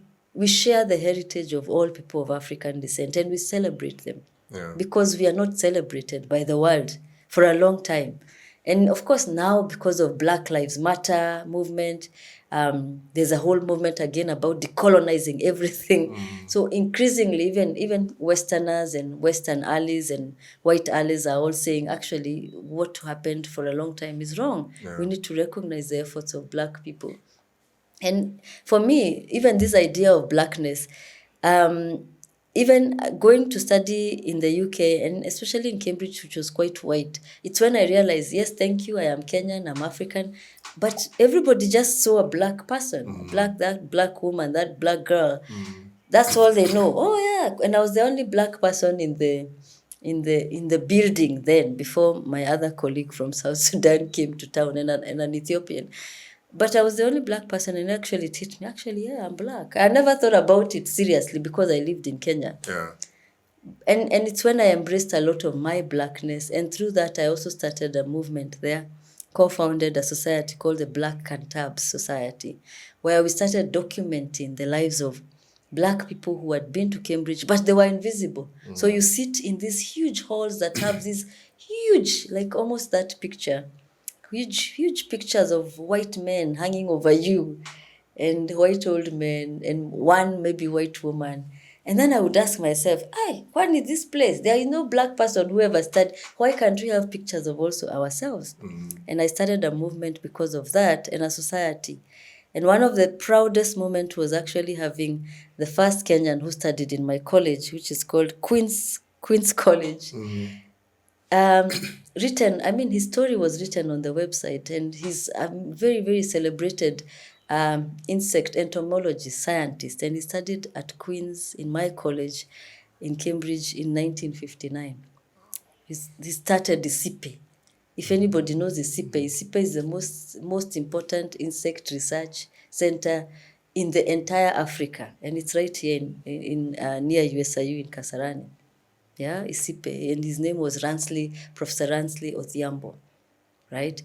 share the heritage of all people of African descent and we celebrate them. Yeah. Because we are not celebrated by the world for a long time. And of course, now because of Black Lives Matter movement, there's a whole movement again about decolonizing everything. So increasingly, even Westerners and Western allies and white allies are all saying, actually, what happened for a long time is wrong. Yeah. We need to recognize the efforts of Black people. And for me, even this idea of blackness, even going to study in the UK and especially in Cambridge, which was quite white, it's when I realized, yes, thank you, I am Kenyan, I'm African, but everybody just saw a black person, that black woman, that black girl. That's all they know. Oh yeah, and I was the only black person in the building then, before my other colleague from South Sudan came to town, and an Ethiopian. But I was the only black person, and actually it hit me. Actually, yeah, I'm black. I never thought about it seriously because I lived in Kenya. Yeah. And it's when I embraced a lot of my blackness. And through that, I also started a movement there, co-founded a society called the Black Cantabs Society, where we started documenting the lives of black people who had been to Cambridge, but they were invisible. So you sit in these huge halls that have these huge, like almost that picture, huge pictures of white men hanging over you, and white old men, and one maybe white woman. And then I would ask myself, what is this place? There is no black person who ever studied. Why can't we have pictures of also ourselves? And I started a movement because of that, and a society. And one of the proudest moments was actually having the first Kenyan who studied in my college, which is called Queen's College. His story was written on the website, and he's a very, very celebrated insect entomologist, scientist, and he studied at Queen's in my college in Cambridge in 1959. He started the ISIPE. If anybody knows the ISIPE is the most important insect research center in the entire Africa, and it's right here in near USIU in Kasarani. Yeah, ISIPE, and his name was Professor Ransley Odhiambo, right?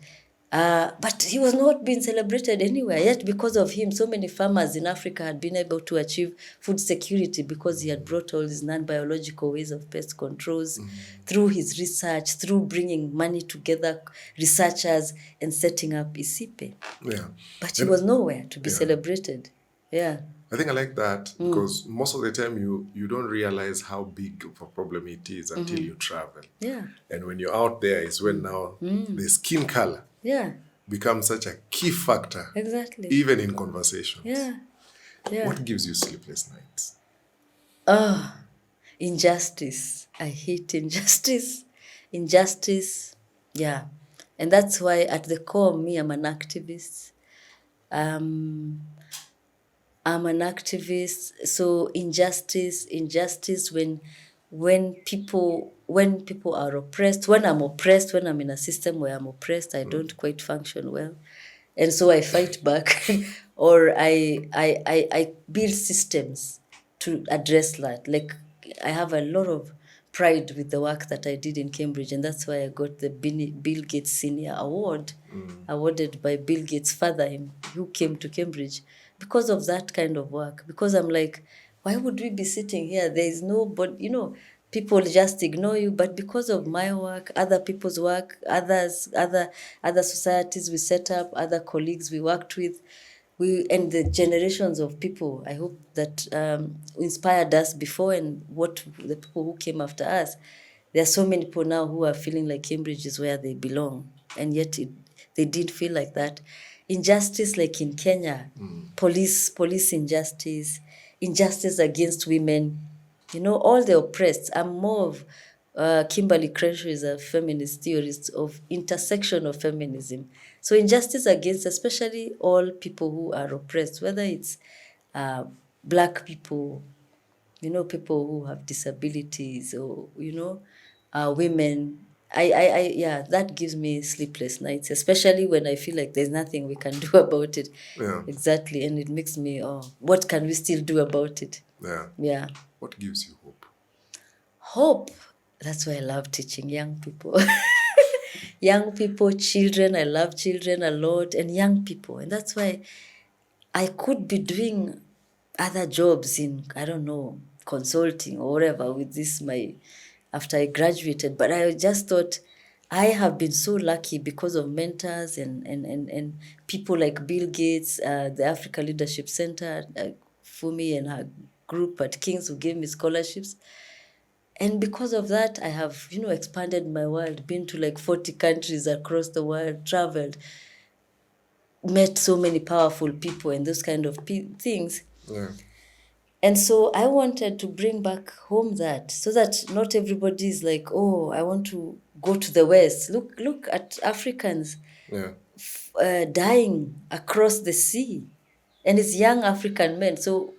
But he was not being celebrated anywhere. Yet because of him, so many farmers in Africa had been able to achieve food security because he had brought all these non-biological ways of pest controls through his research, through bringing money together, researchers, and setting up ISIPE. Yeah. But he was nowhere to be celebrated. Yeah. I think I like that because most of the time you don't realize how big of a problem it is until you travel. Yeah. And when you're out there is when now the skin color becomes such a key factor. Exactly. Even in conversations. Yeah. What gives you sleepless nights? Injustice. I hate injustice. Injustice. Yeah. And that's why at the core of me, I'm an activist. I'm an activist. So injustice when people are oppressed, when I'm oppressed, when I'm in a system where I'm oppressed, I don't quite function well. And so I fight back or I build systems to address that. Like I have a lot of pride with the work that I did in Cambridge, and that's why I got the Bill Gates Senior Award, awarded by Bill Gates' father, who came to Cambridge, because of that kind of work. Because I'm like, why would we be sitting here? There is nobody, people just ignore you. But because of my work, other people's work, other societies we set up, other colleagues we worked with, and the generations of people, I hope, that inspired us before, and what the people who came after us. There are so many people now who are feeling like Cambridge is where they belong, and yet they didn't feel like that. Injustice, like in Kenya, police injustice, injustice against women, all the oppressed. I'm more of Kimberly Crenshaw is a feminist theorist of intersection of feminism. So injustice against especially all people who are oppressed, whether it's black people, people who have disabilities, or, women, Yeah, that gives me sleepless nights, especially when I feel like there's nothing we can do about it. Yeah. Exactly. And it makes me, what can we still do about it? Yeah. Yeah. What gives you hope? Hope. That's why I love teaching young people. Young people, children. I love children a lot, and young people. And that's why I could be doing other jobs in, I don't know, consulting or whatever with this my after I graduated. But I just thought I have been so lucky because of mentors and people like Bill Gates, the Africa Leadership Center, Fumi and her group at King's who gave me scholarships. And because of that, I have, expanded my world, been to like 40 countries across the world, traveled, met so many powerful people and those kind of things. Yeah. And so I wanted to bring back home that, so that not everybody is like, oh, I want to go to the West. Look at Africans Yeah. dying across the sea, and it's young African men. So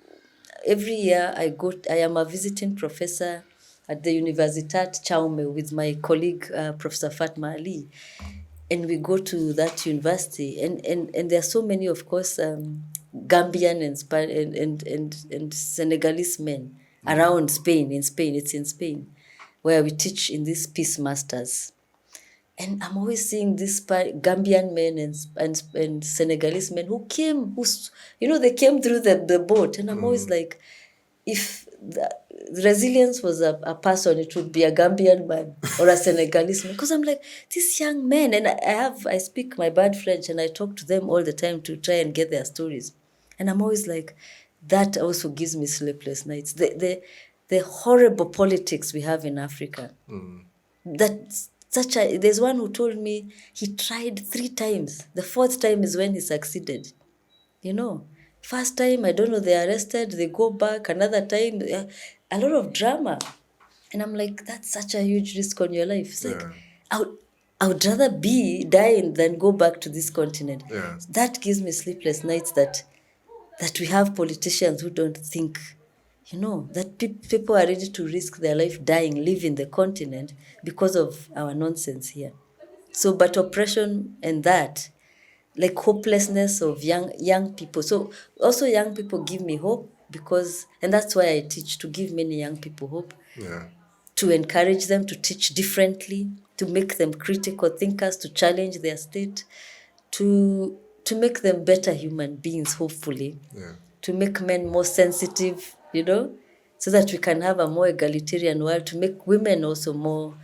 every year I am a visiting professor at the Universitat Chaume with my colleague, Professor Fatma Ali. And we go to that university, and there are so many, of course, Gambian and Senegalese men around Spain. In Spain, it's in Spain, where we teach in these peace masters. And I'm always seeing these Gambian men and Senegalese men who came, they came through the boat. And I'm always like, if the resilience was a person, it would be a Gambian man or a Senegalese man. Because I'm like, these young men, and I speak my bad French and I talk to them all the time to try and get their stories. And I'm always like, that also gives me sleepless nights. The horrible politics we have in Africa. There's one who told me he tried 3 times. The fourth time is when he succeeded. First time, I don't know, they're arrested, they go back, another time, a lot of drama. And I'm like, that's such a huge risk on your life. It's like, I would rather die than go back to this continent. Yeah. That gives me sleepless nights that we have politicians who don't think, that people are ready to risk their life dying, leaving the continent because of our nonsense here. So, but oppression and that, like hopelessness of young people. So also young people give me hope and that's why I teach, to give many young people hope. Yeah. To encourage them to teach differently, to make them critical thinkers, to challenge their state, to make them better human beings, hopefully. Yeah. To make men more sensitive, so that we can have a more egalitarian world, to make women also more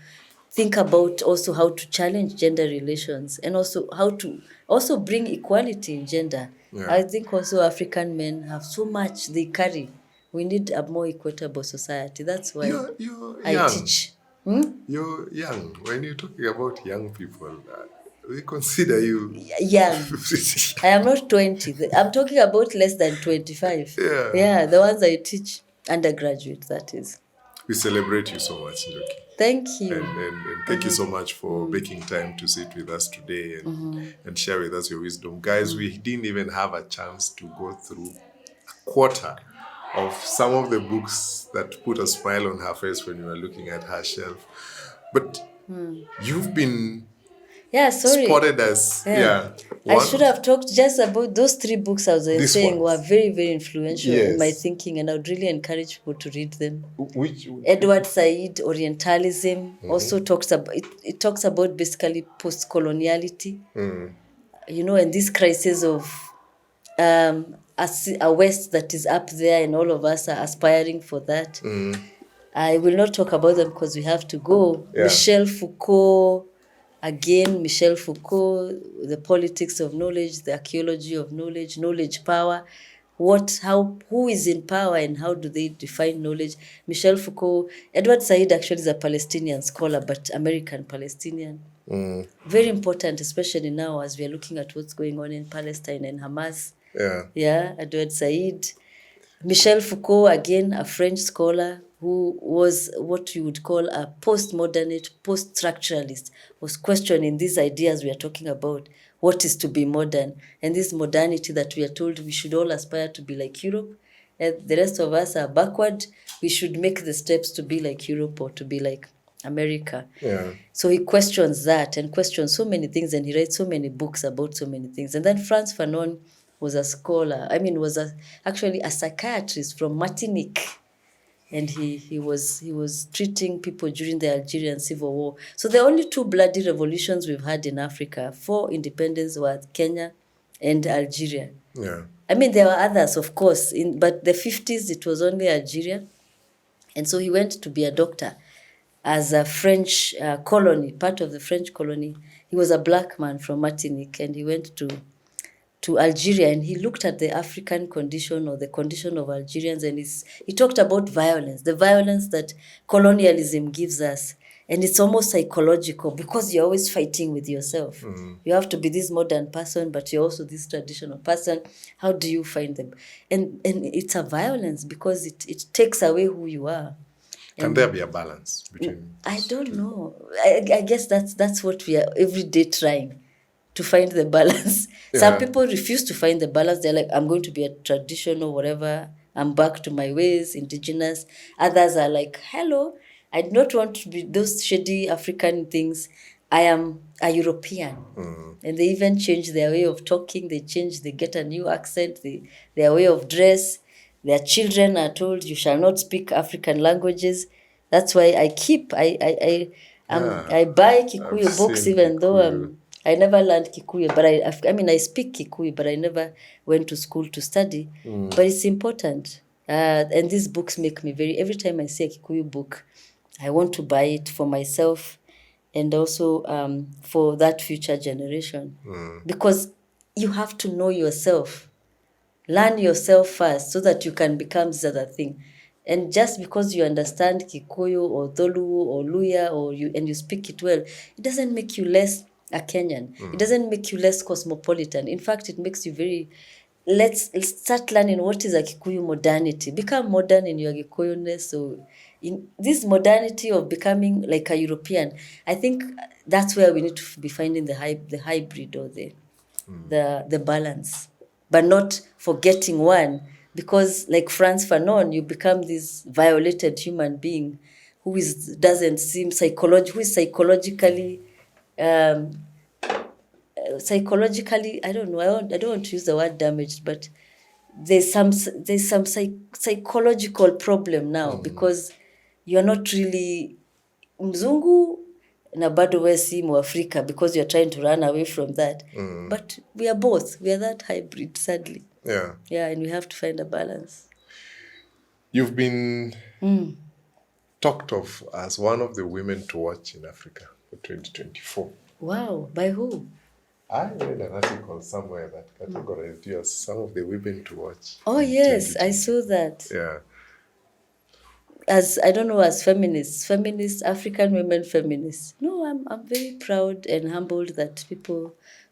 think about also how to challenge gender relations and also how to also bring equality in gender. Yeah. I think also African men have so much they carry. We need a more equitable society. That's why You're I young. teach. You're young. When you're talking about young people, we consider you Young. I am not 20. I'm talking about less than 25. Yeah. Yeah, the ones I teach, undergraduate, that is. We celebrate you so much, Njoki. Thank you. And thank you so much for making time to sit with us today and share with us your wisdom. Guys, we didn't even have a chance to go through a quarter of some of the books that put a smile on her face when we were looking at her shelf. But you've been spotted as, I should have talked just about those 3 books I was saying ones. were very, very influential in my Yes. thinking, and I would really encourage people to read them. Which Edward Said, Orientalism, also talks about, it talks about basically post-coloniality, and this crisis of a West that is up there, and all of us are aspiring for that. I will not talk about them because we have to go. Yeah. Michel Foucault, The Politics of Knowledge, The Archaeology of Knowledge, Knowledge Power. Who is in power and how do they define knowledge? Michel Foucault. Edward Said actually is a Palestinian scholar, but American Palestinian. Very important, especially now as we are looking at what's going on in Palestine and Hamas. Yeah, Edward Said. Michel Foucault, again, a French scholar who was what you would call a postmodernist, post-structuralist, was questioning these ideas we are talking about, what is to be modern, and this modernity that we are told we should all aspire to be like Europe, and the rest of us are backward, we should make the steps to be like Europe or to be like America. Yeah. So he questions that and questions so many things, and he writes so many books about so many things. And then Frantz Fanon was a scholar. Actually a psychiatrist from Martinique, and he was treating people during the Algerian Civil War. So the only two bloody revolutions we've had in Africa for independence were Kenya and Algeria. Yeah. I mean, there were others, of course, but the 50s, it was only Algeria. And so he went to be a doctor as a French colony, part of the French colony. He was a black man from Martinique, and he went to Algeria, and he looked at the African condition, or the condition of Algerians, and he talked about violence, the violence that colonialism gives us. And it's almost psychological, because you're always fighting with yourself. You have to be this modern person, but you're also this traditional person. How do you find them? And it's a violence because it takes away who you are. Can there be a balance between? I don't know. I guess that's what we are every day trying to find the balance. Yeah. Some people refuse to find the balance. They're like, I'm going to be a traditional, whatever. I'm back to my ways, indigenous. Others are like, hello, I do not want to be those shady African things. I am a European. And they even change their way of talking. They get a new accent, their way of dress. Their children are told, you shall not speak African languages. That's why I buy Kikuyu books, even though I never learned Kikuyu, but I speak Kikuyu, but I never went to school to study. But it's important. And these books make me every time I see a Kikuyu book, I want to buy it for myself and also for that future generation. Because you have to know yourself. Learn yourself first so that you can become this other thing. And just because you understand Kikuyu or Dholuo or Luya and you speak it well, it doesn't make you less a Kenyan. It doesn't make you less cosmopolitan. In fact, it makes you let's start learning what is a Kikuyu modernity. Become modern in your Kikuyuness. So in this modernity of becoming like a European, I think that's where we need to be finding the hybrid or the balance, but not forgetting one, because like Frantz Fanon, you become this violated human being who is psychologically I don't know, I don't want to use the word damaged, but there's some psychological problem now, because you're not really mzungu na bado we si Mwafrika, because you're trying to run away from that. But we are both. We are that hybrid, sadly. Yeah. Yeah, and we have to find a balance. You've been talked of as one of the women to watch in Africa for 2024. Wow, by who? I read an article somewhere that categorized you as some of the women to watch. Oh, yes, I saw that. Yeah. As feminists, African women feminists. No, I'm very proud and humbled that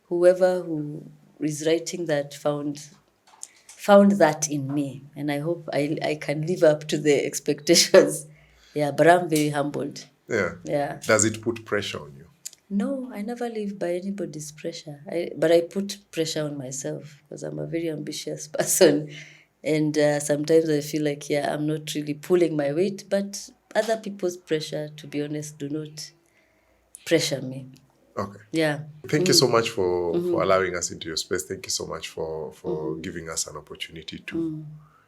whoever who is writing that found that in me, and I hope I can live up to the expectations. Yeah, but I'm very humbled. Yeah. Yeah. Does it put pressure on you? No, I never live by anybody's pressure. But I put pressure on myself because I'm a very ambitious person. And sometimes I feel like, I'm not really pulling my weight, but other people's pressure, to be honest, do not pressure me. Okay. Yeah. Thank you so much for allowing us into your space. Thank you so much for giving us an opportunity to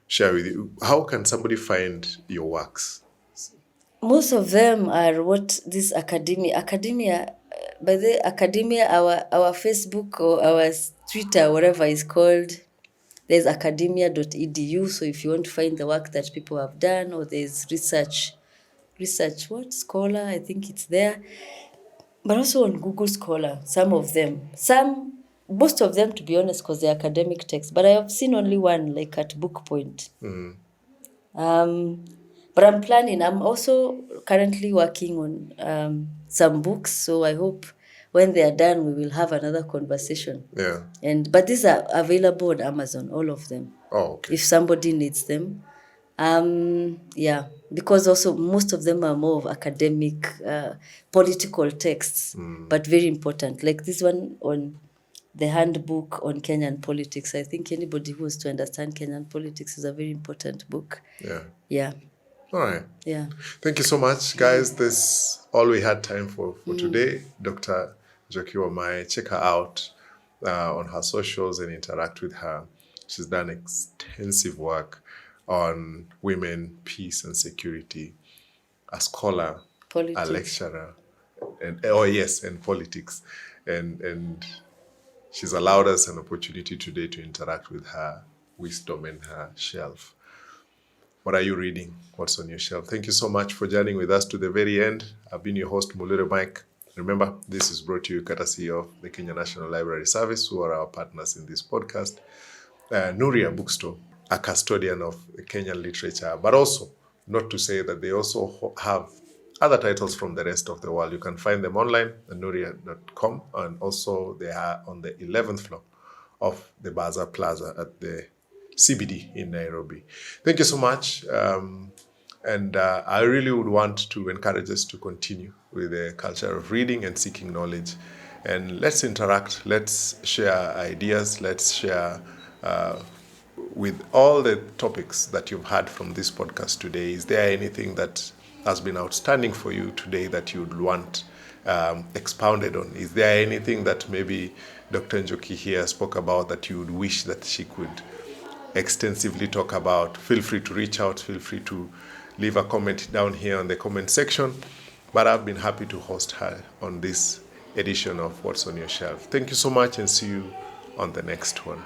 share with you. How can somebody find your works? Most of them are this academia, by the academia, our Facebook or our Twitter, whatever is called, there's academia.edu. So if you want to find the work that people have done, or there's research, Scholar, I think it's there. But also on Google Scholar, most of them, to be honest, because they're academic texts. But I have seen only one, like at Book Point. But I'm also currently working on some books, so I hope when they are done, we will have another conversation. Yeah. But these are available on Amazon, all of them. Oh, okay. If somebody needs them. Because also most of them are more of academic, political texts, but very important. Like this one on the handbook on Kenyan politics. I think anybody who wants to understand Kenyan politics is a very important book. Yeah. Yeah. All right. Yeah. Thank you so much, guys. This all we had time for today. Dr. Njoki Wamai, check her out on her socials and interact with her. She's done extensive work on women, peace, and security. A scholar, a Politics. lecturer, and politics, and she's allowed us an opportunity today to interact with her wisdom and her shelf. What are you reading? What's on your shelf? Thank you so much for joining with us to the very end. I've been your host, Mulure Mike. Remember, this is brought to you courtesy of the Kenya National Library Service, who are our partners in this podcast. Nuria Bookstore, a custodian of Kenyan literature, but also not to say that they also have other titles from the rest of the world. You can find them online at nuria.com, and also they are on the 11th floor of the Bazaar Plaza at the CBD in Nairobi. Thank you so much. And I really would want to encourage us to continue with the culture of reading and seeking knowledge. And let's interact, let's share ideas, let's share with all the topics that you've heard from this podcast today. Is there anything that has been outstanding for you today that you'd want expounded on? Is there anything that maybe Dr. Njoki here spoke about that you would wish that she could extensively talk about? Feel free to reach out, feel free to leave a comment down here on the comment section. But I've been happy to host her on this edition of What's on Your Shelf. Thank you so much, and see you on the next one.